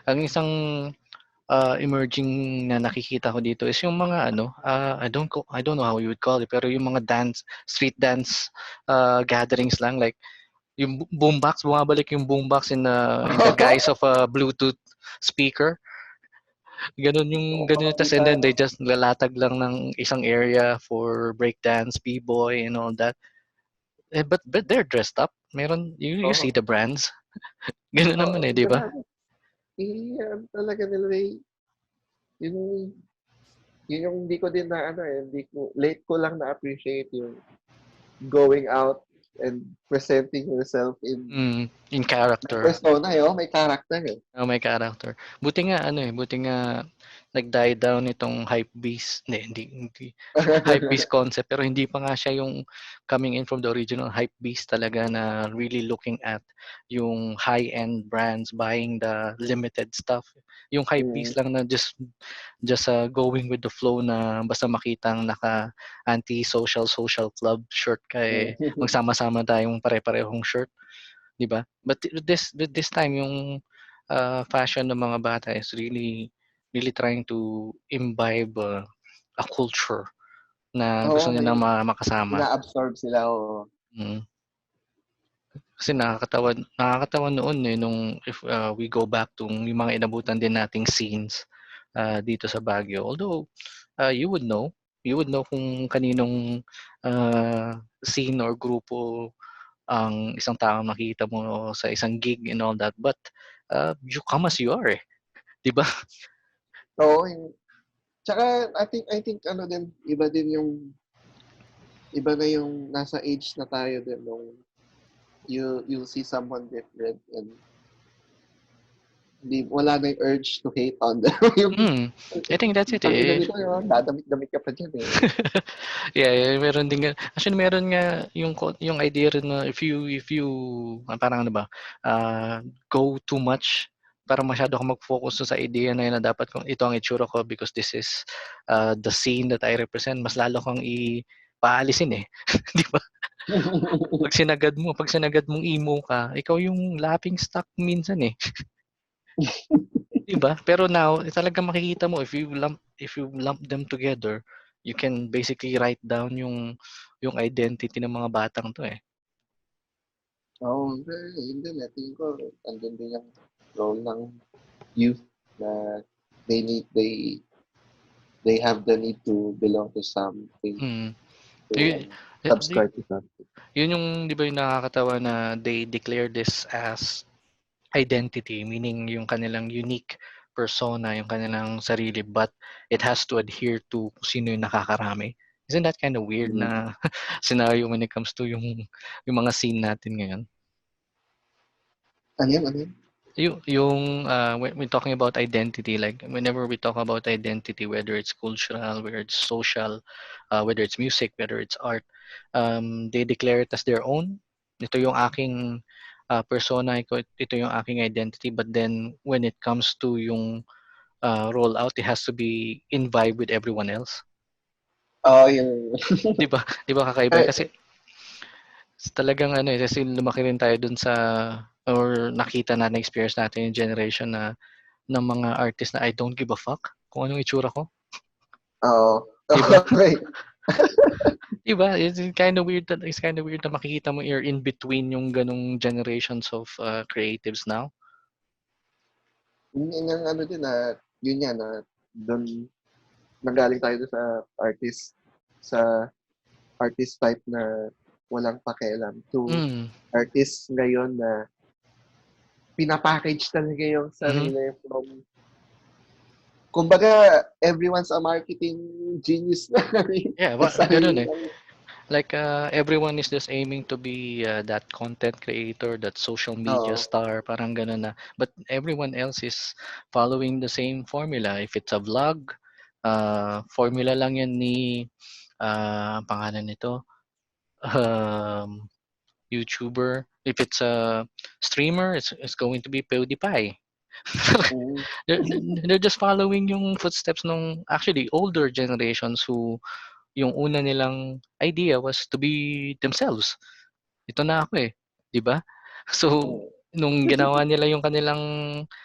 Ang isang emerging na nakikita ko dito is yung mga I don't know how you would call it, pero yung mga street dance gatherings lang, like yung boombox, bumabalik yung boombox in the guise of a Bluetooth speaker. Ganun yung tas, and then they just lalatag lang ng isang area for breakdance, b-boy and all that. But they're dressed up. You see oh, the brands. Ganun naman oh, di ba? grabe. Talaga nila yun, yun yung hindi ko din na late ko lang na-appreciate yung going out and presenting yourself in In may character. persona may character eh. Oh, may character. Buti nga nag-die down itong hype beast. Hindi hype beast concept, pero hindi pa nga siya yung coming in from the original hype beast talaga na really looking at yung high-end brands buying the limited stuff. Yung hype Mm. beast lang na just going with the flow, na basta makitang naka anti-social club shirt ka magsama-sama tayong pare-parehong shirt. 'Di ba? But this time yung fashion ng mga bata is really really trying to imbibe a culture na Oo, gusto may nilang makasama. ina-absorb sila Mm. Kasi nakakatawa noon nung if we go back to yung mga inabutan din nating scenes dito sa Baguio. Although you would know kung kaninong scene or grupo ang isang taong makita mo sa isang gig and all that, but you come as you are 'di ba? Oo, tsaka I think din, iba na yung nasa age na tayo din nung you see someone different and wala na yung urge to hate on them. I think that's it Tangina nito, dadamit-damit ka pa dyan eh. Yeah, meron din nga. Actually, meron nga yung idea rin na if you parang ano ba, go too much, parang masyado kang mag-focus sa idea na yun na dapat kung ito ang itsura ko because this is the scene that I represent, mas lalo kang paalisin 'di ba? Pag sinagad mong emo ka, ikaw yung laughing stock minsan 'di ba? Pero now, talagang makikita mo if you lump them together, you can basically write down yung identity ng mga batang 'to Oo, yun din eh. Tingin ko, andun din yung role ng youth na they need, they have the need to belong to something, Mm. to Y- subscribe to something. Yun yung 'di ba yung nakakatawa na they declare this as identity, meaning yung kanilang unique persona, yung kanilang sarili, but it has to adhere to kung sino yung nakakarami. Isn't that kind of weird Mm. na scenario when it comes to yung mga scene natin ngayon? Ano yun? When we're talking about identity, like whenever we talk about identity, whether it's cultural, whether it's social, whether it's music, whether it's art, they declare it as their own. Ito yung aking persona, ito yung aking identity. But then when it comes to yung rollout, it has to be in vibe with everyone else. Oo, yung... Di ba kakaiba? Kasi talagang kasi lumaki rin tayo dun sa, or nakita na experience natin yung generation ng mga artist na I don't give a fuck kung anong itsura ko. Oo. 'Di ba? Okay. Iba, it's kind of weird na makikita mo you're in between yung ganong generations of creatives now. Yun ang ano din na, yun yan na doon nanggaling tayo doon sa artist type na walang pakialam to Mm. artists ngayon na pinapackage talaga yung Mhm. sarili from kumbaga everyone's a marketing genius na Yeah, sa ganun sarili eh. Like everyone is just aiming to be that content creator, that social media Oo. star, parang ganun na. But everyone else is following the same formula. If it's a vlog, formula lang yan ni ang pangalan nito, um, YouTuber. If it's a streamer, it's going to be PewDiePie. Mm. they're, they're just following yung footsteps ng actually older generations who yung una nilang idea was to be themselves. Ito na ako eh, 'di ba? So Mm. nung ginawa nila yung kanilang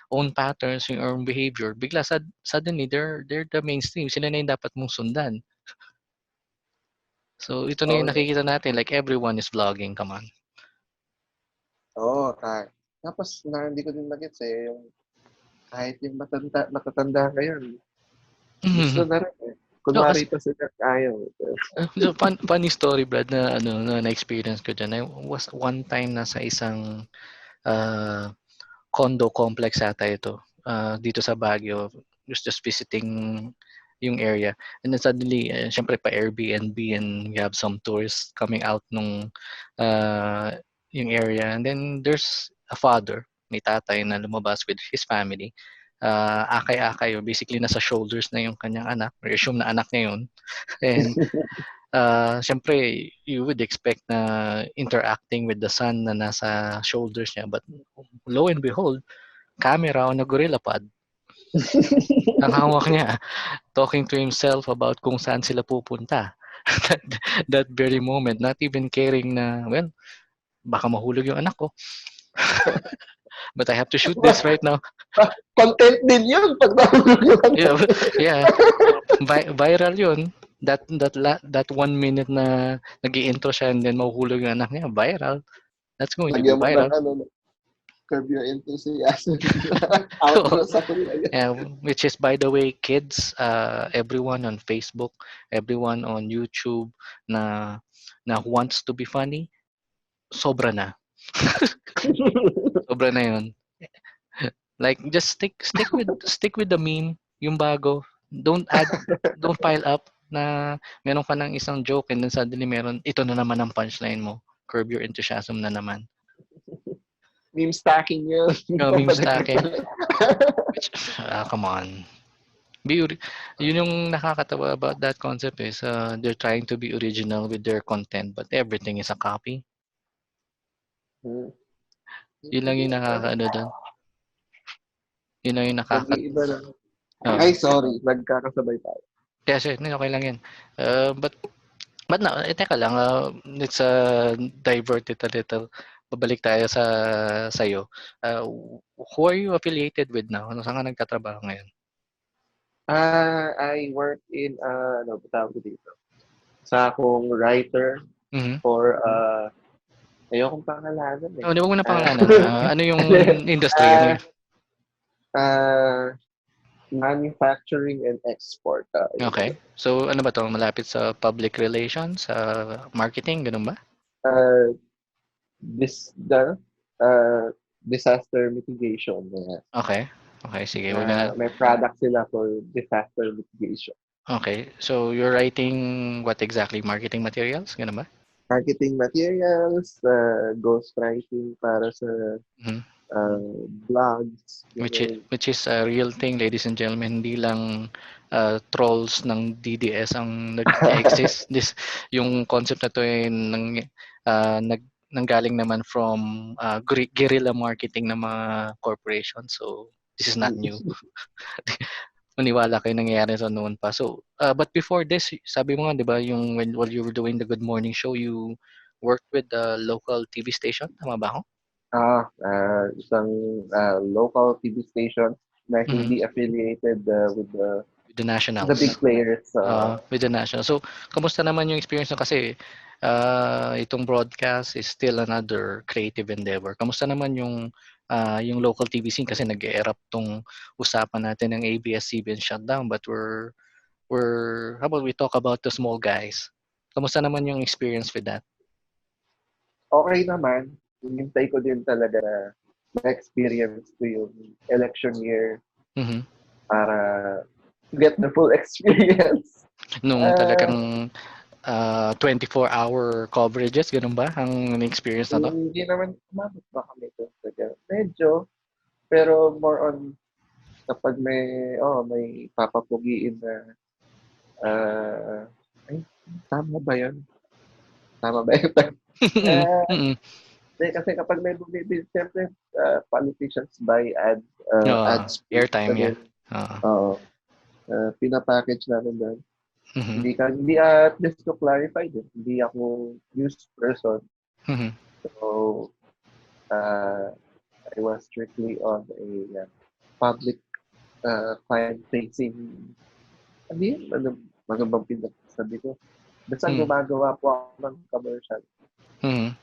own patterns, yung own behavior, bigla suddenly they're the mainstream. Sila na yung dapat mong sundan. So ito na Oo, yung nakikita natin like everyone is vlogging, come on. oo, tapos na hindi ko din magets eh, yung kahit yung matatanda ngayon, gusto Mhm. na rin eh. No, kasi Kunwari pa sila ayaw. so funny story Brad na ano na experience ko diyan. I was one time na sa isang uh, condo complex ata ito. Dito sa Baguio. Just visiting yung area. And then suddenly, syempre pa Airbnb and we have some tourists coming out nung uh, yung area. And then there's a father, may tatay na lumabas with his family. Akay-akay, basically nasa shoulders na yung kanyang anak. I assume na anak niya yun. And syempre, you would expect na interacting with the son na nasa shoulders niya. But lo and behold, camera on a gorilla pod. Ang hawak niya, talking to himself about kung saan sila pupunta. that, that very moment, not even caring na, well, baka mahulog yung anak ko. But I have to shoot this right now. Content din yun pag nahulog yung Yeah, yeah. Viral yun. That 1 minute na nag-i-intro siya and then mahuhulog yung anak niya, viral. That's going to go lagyan mo ng viral. ano, curb your enthusiasm. Outro sa kulay. Yeah, which is by the way, kids, everyone on Facebook, everyone on YouTube na who wants to be funny, sobra na. Sobra na 'yun. Like just stick with the meme, yung bago. Don't pile up na meron ka ng isang joke and then suddenly meron ito na naman ang punchline mo. Curb your enthusiasm na naman. Meme stacking yun. Meme stacking. Pabalik-balik. Which, come on. Yun yung nakakatawa about that concept is they're trying to be original with their content but everything is a copy. Hmm. Yun lang yung nakakaano doon. Yun lang yung Nag-iiba lang. oh. Ay, sorry. Nagkakasabay tayo. Kasi okay lang yan. But na, teka lang, let's divert it a little. Babalik tayo sa'yo. Who are you affiliated with now? Ano saan ka nagtatrabaho ngayon? I work in, ano ba tawag ko dito? Sa akong writer Mhm. for, ayokong pangalanan eh. Di ba mo na pangalanan? Ano yung industry? Ano yun? Manufacturing and export. Okay. So ano ba to? Malapit sa public relations, sa marketing, ganun ba? Uh, the disaster mitigation. Okay. Okay, sige. Wag na. May product sila for disaster mitigation. Okay. So you're writing what exactly? Marketing materials, ganun ba? Marketing materials, ghostwriting para sa Mhm. blogs. Which is a real thing, ladies and gentlemen. Hindi lang trolls ng DDS ang nag-exist. Yung concept na to ay nanggaling naman from guerrilla marketing ng mga corporations. So this is not new. Maniwala kayo nangyayari sa noon pa. So, but before this, sabi mo nga, di ba, yung while you were doing the Good Morning Show, you worked with the local TV station. Tama ba ako? Isang local TV station na Mhm. hindi affiliated with the with the The big nationals. players. With the national. So, kamusta naman yung experience nyo? Kasi itong broadcast is still another creative endeavor. Kamusta naman yung local TV scene kasi nag-erupt tong usapan natin ng ABS-CBN shutdown, but how about we talk about the small guys? Kamusta naman yung experience with that? Okay naman. Hinintay ko din talaga na na-experience ko yung election year Mhm. para get the full experience. Nung Ah, talagang 24-hour coverages, ganun ba ang experience na to? hindi naman umabot ba kami doon sa ganun. Medyo, pero more on kapag may papapugiin na ay, tama ba yun? Tama ba yun? Mm. Kasi kapag may bumibili, siyempre, politicians buy ad space Airtime, na yeah. din. Oo. Pinapackage namin doon. Mhm. Hindi just to clarify din, hindi ako news person. Mhm. So, I was strictly on a public client-facing, ano bang pinagsasabi ko? Basta gumagawa po ako ng commercial. Mhm.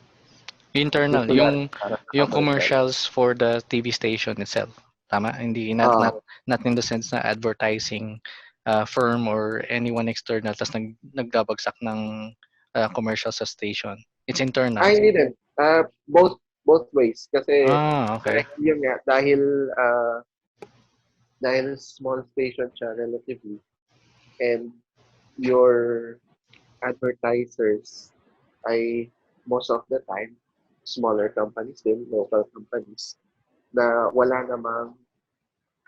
Internal, Particular para sa yung commercial. commercials for the TV station itself. Tama? Hindi, not in the sense na advertising firm or anyone external tas nagbabagsak ng commercial sa station. It's internal. Ay, hindi din. Both ways. Kasi, Okay. yun nga, dahil small station siya relatively, and your advertisers ay most of the time smaller companies din, local companies, na wala namang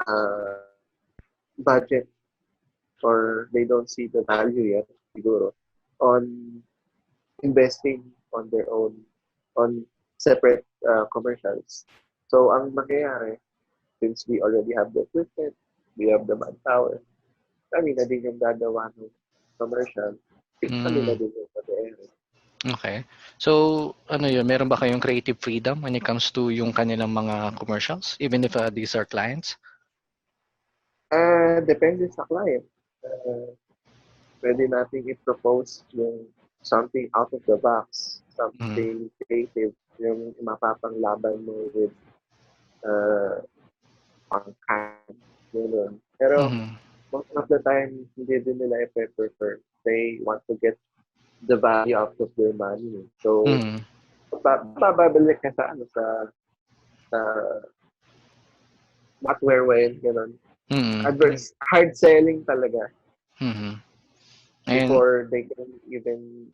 uh, budget or they don't see the value yet, siguro, on investing on their own, on separate commercials. So, ang mangyayari, since we already have the equipment, we have the manpower, kami na din yung gagawa ng commercial, kami na din yung mag-air. Okay. So, ano yun, meron ba kayong creative freedom when it comes to yung kanilang mga commercials, even if these are clients? Depende sa client. Pwede nating i-propose yung something out of the box, something creative, yung mapapanglaban mo with pangkan, gano'n. Pero most of the time, hindi din nila i-prefer. They want to get the value out of their money. So, babalik ka sa not where, gano'n. Adverts, hard selling talaga. Before they can even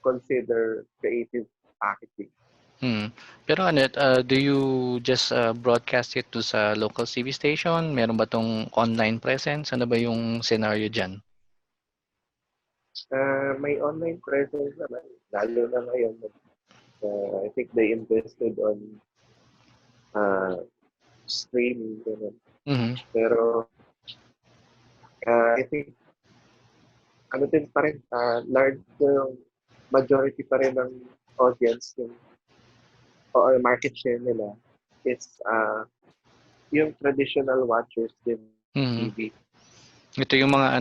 consider creative packaging. Pero ano, do you just broadcast it to sa local TV station? Meron ba tong online presence? Ano ba yung scenario dyan? May online presence naman, lalo na ngayon. I think they invested on streaming. Pero I think ano din pa rin, large yung majority pa rin ng audience or market share nila is yung traditional watchers din TV. Ito yung mga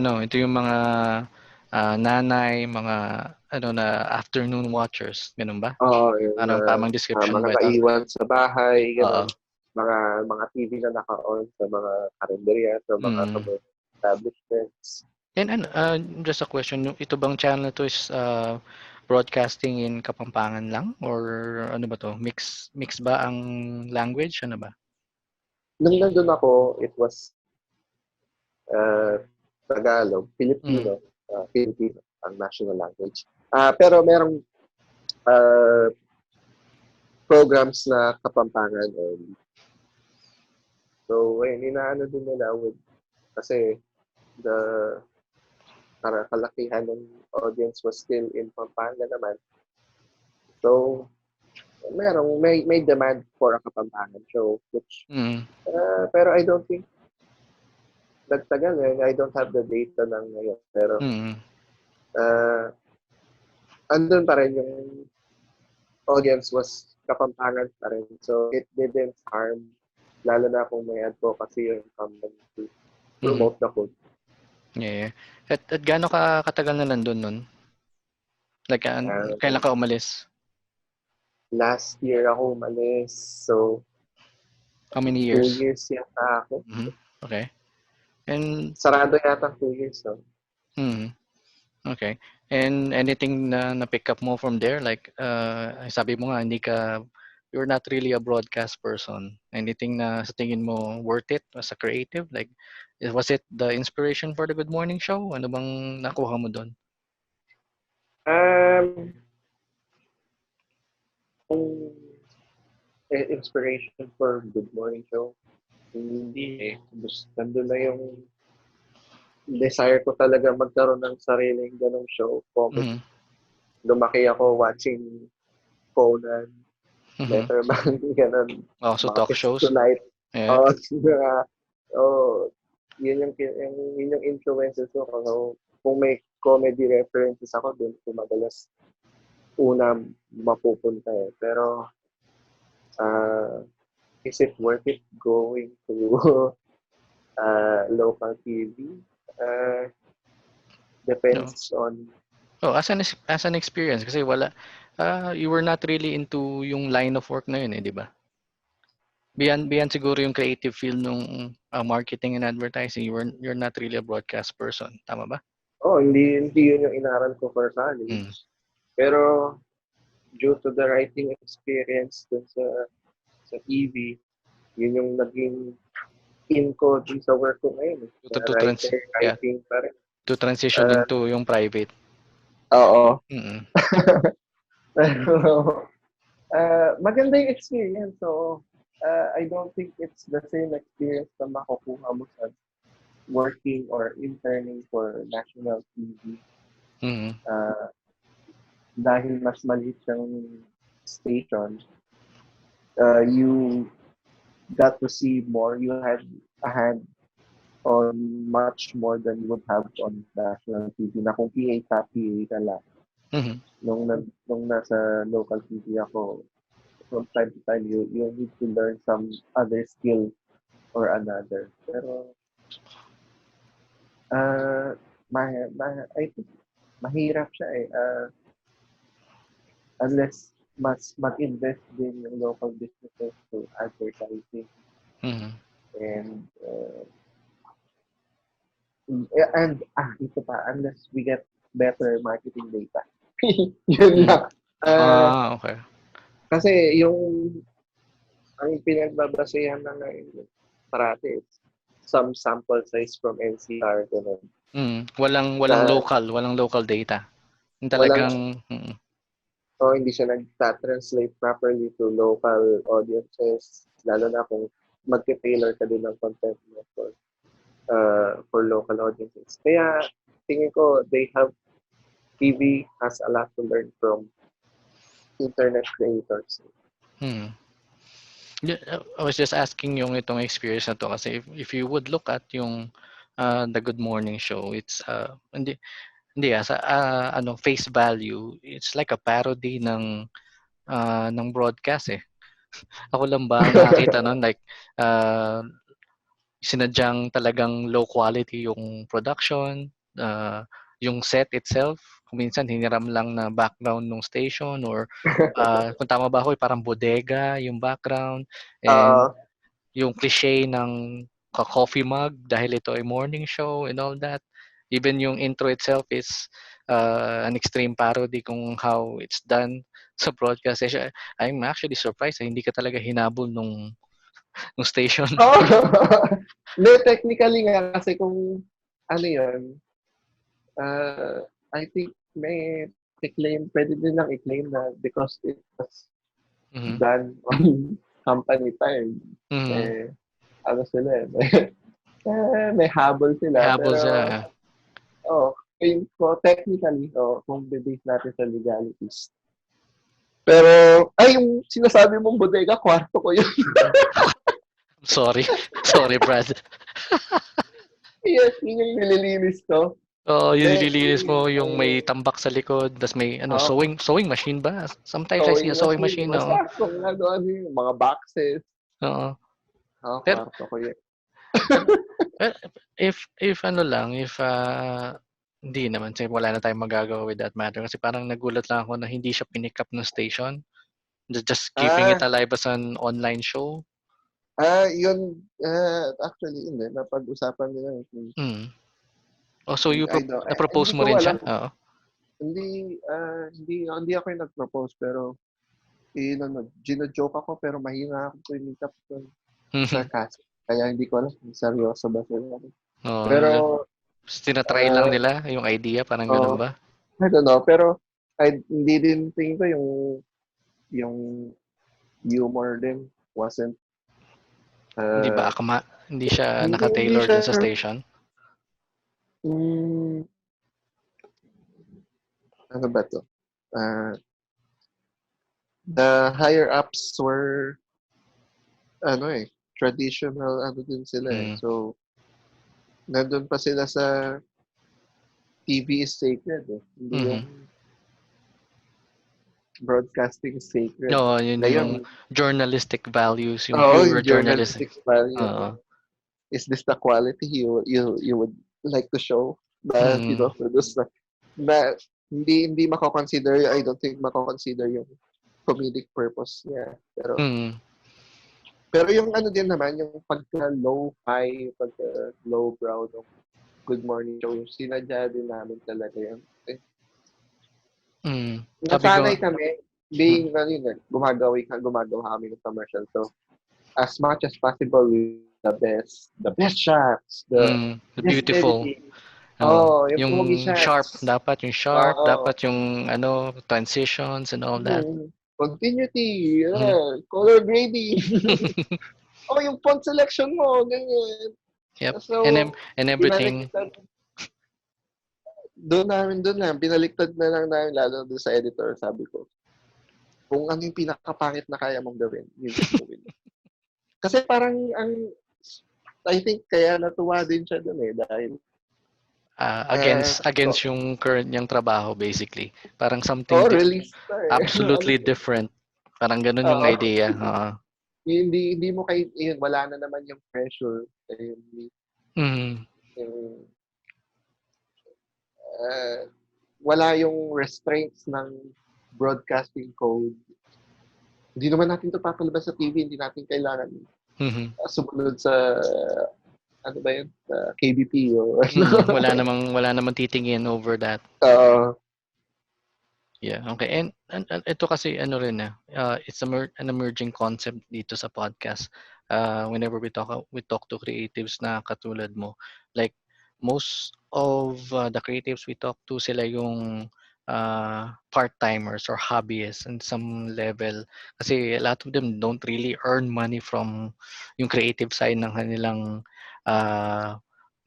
nanay, mga na afternoon watchers, ganun ba? Oo, yung Parang tamang description mga ba ito? naiwan sa bahay, gano'n. Mga TV na naka-on sa mga karinderya, sa mga establishments. And just a question, ito bang channel na to is broadcasting in Kapampangan lang or ano ba to? Mix ba ang language? Ano ba? Nung nandun ako, it was Tagalog, Filipino, Filipino ang national language. Pero merong programs na Kapampangan only. So, inaano din nila kasi para kalakihan ng audience was still in Pampanga naman. So, may demand for a Kapampangan show, which, pero I don't think, nagtagal I don't have the data ng ngayon. Pero, andun pa rin yung audience was Kapampangan pa rin. So, it didn't harm, lalo na kung may advocacy yung company to promote the food. Yeah. At gaano ka katagal na nandun nun? Like, kailan ka umalis? Last year ako umalis. So, How many 2 years? years yata ako. Okay. And, Sarado yata 2 years. So. okay. And anything na na-pick up mo from there? Like, sabi mo nga, you're not really a broadcast person. Anything na sa tingin mo worth it as a creative? Like, was it the inspiration for the Good Morning Show? Ano bang nakuha mo doon? Yung inspiration for Good Morning Show, hindi eh. Nandun na yung desire ko talaga magkaroon ng sariling ganong show, comedy. Lumaki ako watching Conan, Letterman, ganon. Oh, so talk shows. Tonight. Yeah. Yun yung influences ko. So, kung may comedy references ako, dun ko madalas una mapupunta eh. Pero, is it worth it going to local TV? Depends on... Oh, as an experience, kasi you were not really into yung line of work na yun eh, di ba? Beyond siguro yung creative field nung marketing and advertising, you're not really a broadcast person. Tama ba? Hindi yun yung inaral ko for college. Pero due to the writing experience dun sa TV, yun yung naging in ko dun sa work ko ngayon. Writing pa rin. To transition into yung private. Oo. Pero maganda yung experience. So, I don't think it's the same experience na makukuha mo sa working or interning for national TV. Dahil mas maliit siyang station, you got to see more. You had a hand on much more than you would have on national TV. Na kung PA ka lang. Nung nasa local TV ako, from time to time, you need to learn some other skill or another. Pero, I think, mahirap siya eh. Unless mas mag-invest din yung local businesses to advertising. And ito pa, unless we get better marketing data. Yun lang. Okay. Kasi ang pinagbabasehan na ngayon, parati, some sample size from NCR. Walang local data. Talagang... hindi siya nagta-translate properly to local audiences, lalo na kung mag-tailor ka din ng content mo for local audiences. Kaya tingin ko TV has a lot to learn from internet creators. I was just asking yung itong experience na to kasi if you would look at yung the Good Morning Show, it's face value, it's like a parody ng broadcast eh. Ako lang ba ang nakita nun, like sinadyang talagang low quality yung production, yung set itself, kung minsan hiniram lang na background ng station or kung tama ba ako, parang bodega yung background, and yung cliche ng coffee mug dahil ito ay morning show and all that. Even yung intro itself is an extreme parody kung how it's done sa broadcast. I'm actually surprised hindi ka talaga hinabol nung station. No, technically nga kasi kung ano yun, I think may pwede din lang i-claim na because it was done on company time. Ano sila may habol sila. Technically, kung base natin sa legalities. Pero, yung sinasabi mong bodega, kwarto ko yun. Sorry, Brad. Yes, yun yung nililinis ko. Yung nililinis mo, yung may tambak sa likod, tas may sewing machine ba? Sometimes I see a sewing machine. Kung mga boxes. Oo. Kwarto ko yun. Eh, if ano lang, if hindi naman, kasi wala na tayong magagawa with that matter. Kasi parang nagulat lang ako na hindi siya pinick up ng station. Just keeping it Ah, alive as an online show. yun, actually, hindi. Napag-usapan nila. Mm. Oh, so you I don't, na-propose hindi mo ko rin alam. siya? Oo. Hindi ako yung nag-propose, pero, gino-joke ako, pero mahina ako tumingin sa cast. Kaya hindi ko alam kung seryoso ba sila. Oo. Pero, Tinatry lang uh, nila yung idea, parang ganun oh, ba? I don't know, pero, hindi din tingin ko yung humor din wasn't, Hindi ba uh, akma? Hindi siya hindi naka-tailor siya, dun sa station? mm, ano ba to? Uh, the higher ups were, traditional, din sila eh. Mm. So, nandun pa sila sa TV is sacred eh. Hindi Mhm. yung broadcasting is sacred. Oo, yun yung Ngayon, journalistic values, yung oo, pure yung journalistic. journalistic value. Oo. Is this the quality you would like to show na Mm. produce na hindi mako-consider, I don't think mako-consider yung comedic purpose niya. Mm. Pero yung din naman, yung pagka-low-fi, pagka-low-brow ng Good Morning Show, yung sinadya din namin talaga yan. Mm. Sabi ko, Nasanay kami, being, gumagawa kami ng commercial. So, as much as possible, the best shots, the the best beautiful. editing. Oo. Yung Yung pogi shots. yung sharp, Oo. dapat yung transitions and all that. Continuity, Mhm. color grading. Yung font selection mo, ganyan. Yep. So, And everything. binaliktad. Doon na, binaliktad na lang namin, lalo doon sa editor, sabi ko, kung ano yung pinakapangit na kaya mong gawin, yun yung gawin. Kasi parang, I think, kaya natuwa din siya doon eh, dahil, Against yung current niyang trabaho basically. Parang something realista eh. absolutely different. Parang ganun yung Oo. idea. Oo. Hindi mo yun, wala na naman yung pressure. Mm. Yung, wala yung restraints ng broadcasting code. Hindi naman natin ito papalabas sa TV, hindi natin kailangan Mhm. sumunod sa, ano ba yun, sa KBP o Wala namang titingin over that. uh, Yeah, okay. And ito kasi ano rin it's an emerging concept dito sa podcast. Whenever we talk to creatives na katulad mo, like most of the creatives we talk to, sila yung part-timers or hobbyists in some level, kasi a lot of them don't really earn money from yung creative side ng kanilang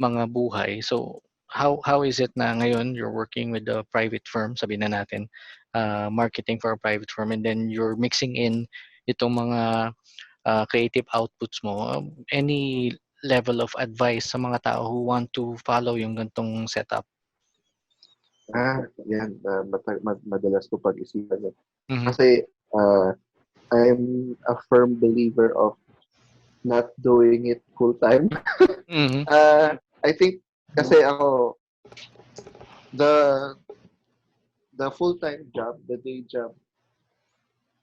mga buhay. So how is it na ngayon you're working with a private firm, sabihin na natin, marketing for a private firm, and then you're mixing in itong mga creative outputs mo? Any level of advice sa mga tao who want to follow yung gantong setup? yan, madalas ko pag-isipan yan. Mhm. Kasi, I'm a firm believer of not doing it full-time. Mhm. I think, kasi ako, the the full-time job, the day job,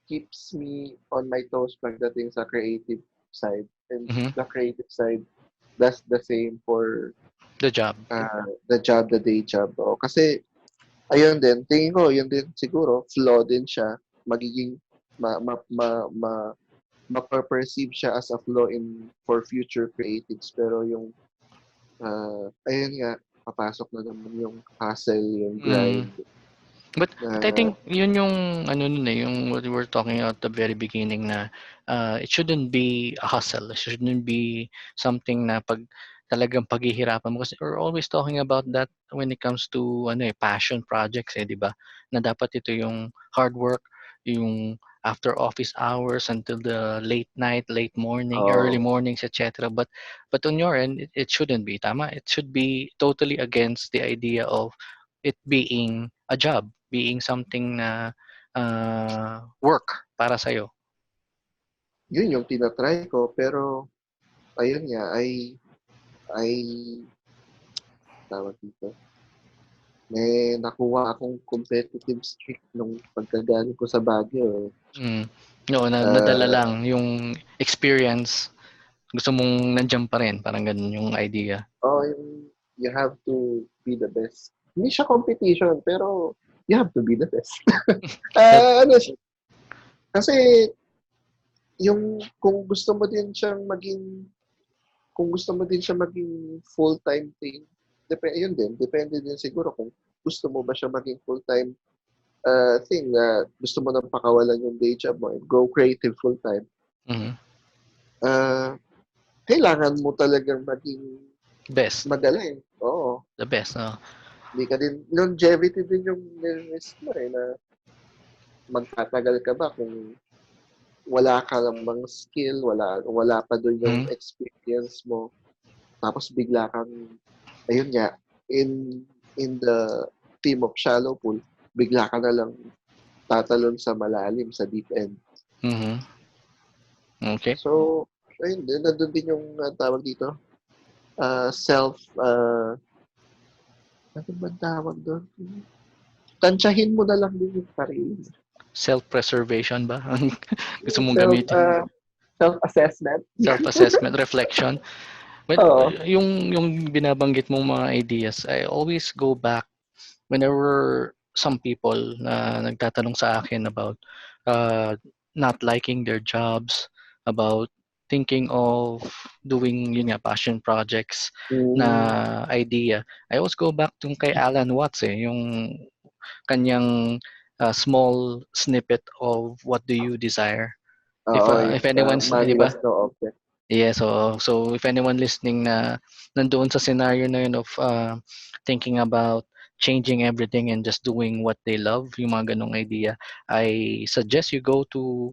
keeps me on my toes pagdating sa creative side. And Mhm. the creative side, that's the same for The job. the job, the day job. Kasi, ayun din, tingin ko, yun din siguro, flaw din siya. Magiging, ma-perceive siya as a flaw for future creatives. Pero yung, ayun nga, papasok na naman yung hustle, yung Mm. grind. But I think yun yung yung what we were talking at the very beginning, na it shouldn't be a hustle. It shouldn't be something na talagang paghihirapan mo, kasi we're always talking about that when it comes to passion projects, 'di ba? Na dapat ito yung hard work, yung after office hours until the late night, late morning, early Oh, mornings, etc. But on your end, it shouldn't be tama. It should be totally against the idea of it being a job, being something na work para sa'yo. yun yung tinatry ko. Pero, ayun nga, ay, tawag dito, may nakuha akong competitive streak nung pagkagaling ko sa Baguio. Mm. Oo, nadala Uh, lang yung experience. Gusto mong nandiyan pa rin. Parang ganun yung idea. you have to be the best. Hindi siya competition, pero you have to be the best. Help. Ano siya? Kasi yung kung gusto mo din siya maging full-time thing, depende din siguro kung gusto mo ba siya maging full-time thing na gusto mo nang pakawalan yung day job mo and go creative full-time. Mhm. Kailangan mo talagang maging Best. magaling. Oo. The best. Hindi ka din, longevity din yung risk mo na magtatagal ka ba kung wala ka namang skill, wala pa doon yung experience mo. Tapos bigla kang, ayun nga, in the team of shallow pool, bigla ka na lang tatalon sa malalim, sa deep end. Mhm. Okay. So, ayun, nandun din yung tawag dito, ano ba tawag doon? Tansyahin mo na lang din yung sarili. Self-preservation ba? Gusto mong gamitin? Self-assessment. Self-assessment, reflection. Well, Oo. yung binabanggit mong mga ideas, I always go back whenever some people na nagtatanong sa akin about uh, not liking their jobs, about thinking of doing yun nga, passion projects na idea. I always go back to kay Alan Watts yung kanyang small snippet of what do you desire. Oo, If anyone's, di money ba? was no object. Yeah, so if anyone listening na nandoon sa scenario na yun of thinking about changing everything and just doing what they love, yung mga ganong idea, I suggest you go to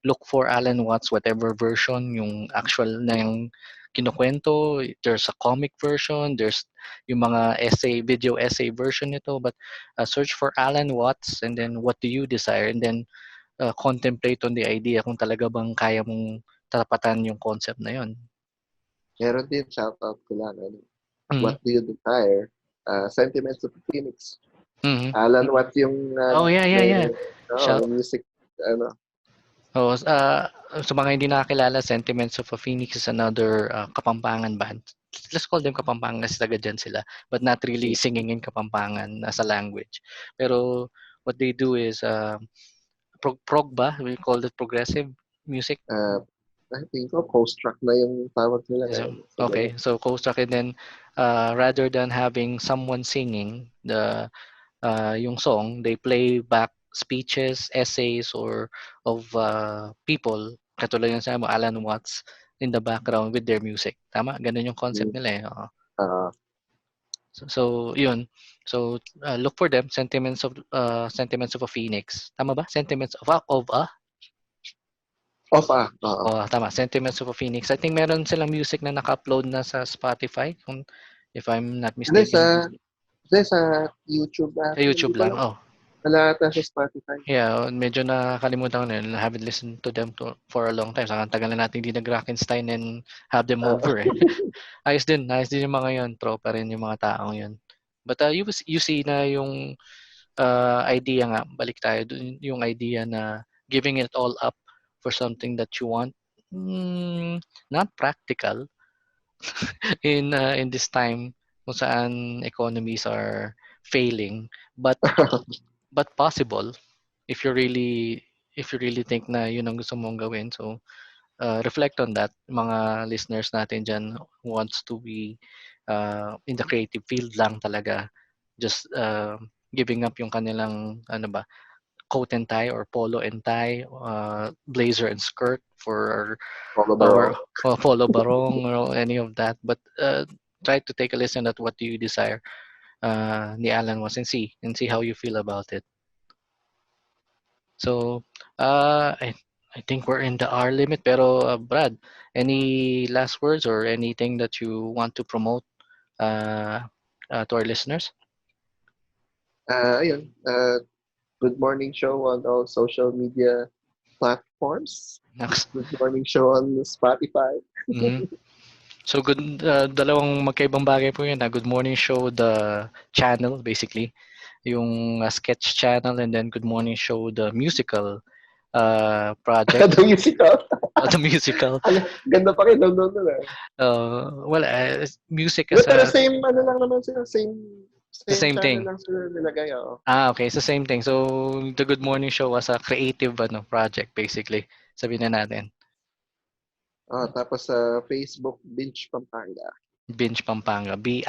look for Alan Watts, whatever version, yung actual na yung kinukwento. There's a comic version, there's yung mga video essay version nito, but search for Alan Watts and then what do you desire, and then contemplate on the idea kung talaga bang kaya mong tapatan yung concept na yun. Meron din, shoutout ko lang. Mm. What do you desire? Sentiments of Phoenix. Mm-hmm. Alan Watts yung Oh, yeah. Shout. music, Oh, sa mga hindi nakakilala, Sentiments of a Phoenix is another Kapampangan band. Let's call them Kapampangan kasi taga dyan sila, but not really singing in Kapampangan as a language. Pero what they do is prog ba? We call it progressive music. I think post-rock na yung tawag nila ngayon. Okay, so co-struck, and then rather than having someone singing yung song, they play back speeches, essays, or of people, katulad yung sa mo, Alan Watts, in the background with their music. Tama? Ganun yung concept nila eh. Oo. So yun. So look for them, Sentiments of a Phoenix. Tama ba? Sentiments of a tama. Sentiments of a Phoenix. I think meron silang music na naka-upload na sa Spotify, if I'm not mistaken. Sa YouTube. Sa YouTube lang. Wala ata sa Spotify. Yeah, medyo nakalimutan ko na yun. I haven't listened to them for a long time. Saka tagal na natin hindi nag-Rockenstein and have them over eh. Ayos din yung mga yun. Tropa rin yung mga taong yun. But you see na yung idea nga, balik tayo dun, yung idea na giving it all up for something that you want, not practical in this time kung saan economies are failing, but possible if you really think na yun ang gusto mong gawin. So reflect on that, mga listeners natin dyan who wants to be in the creative field lang talaga, just giving up yung kanilang coat and tie or polo and tie, blazer and skirt for our polo barong or any of that, but try to take a listen at what do you desire ni Alan was, and see how you feel about it. So I think we're in the hour limit, pero Brad, any last words or anything that you want to promote to our listeners? Ayun, Good Morning Show on all social media platforms. Good Morning Show on Spotify. Mm-hmm. So dalawang magkaibang bagay po yun. Good Morning Show, the channel basically, yung sketch channel, and then Good Morning Show, the musical project, The musical. the musical. Ganda pa rin doon Music Well, as pero a same ano lang naman sila, the same same channel thing. lang sila nilagay, oo. Okay, it's the same thing. So the Good Morning Show was a creative project basically. Sabihin na natin. Tapos sa Facebook, Binge Pampanga. Binge Pampanga. Binge.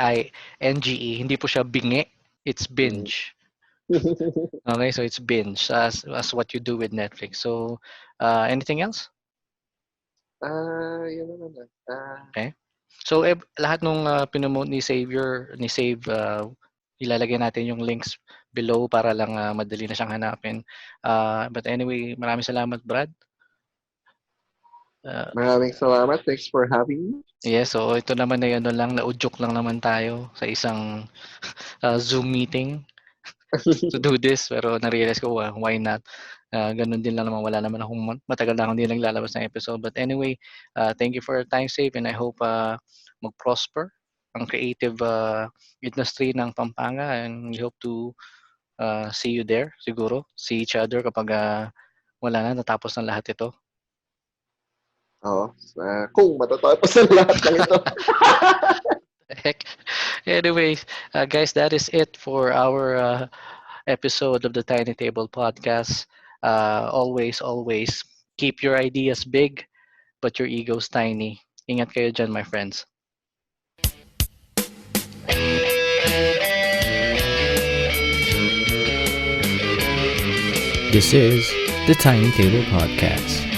Hindi po siya binge. It's Mm. binge. Okay, so it's binge as what you do with Netflix. So, anything else? Yun naman na. Okay. So, lahat nung pinomote ni Save, ilalagay natin yung links below para lang madali na siyang hanapin. But anyway, maraming salamat, Brad. Maraming salamat. Thanks for having me. Yes, so ito naman ay naudyok lang naman tayo sa isang Zoom meeting to do this, pero na-realize ko why not. Ganun din lang naman, wala naman akong matagal na akong hindi naglalabas ng episode. But anyway, thank you for your time, Save, and I hope mag-prosper ang creative industry ng Pampanga, and we hope to see you there, siguro. See each other kapag wala na, natapos ng lahat ito. Oo. Kung matatapos ang lahat ng ito. Heck. Anyways, guys, that is it for our episode of the Tiny Table Podcast. Always keep your ideas big, but your egos tiny. Ingat kayo dyan, my friends. This is the Tiny Table Podcast.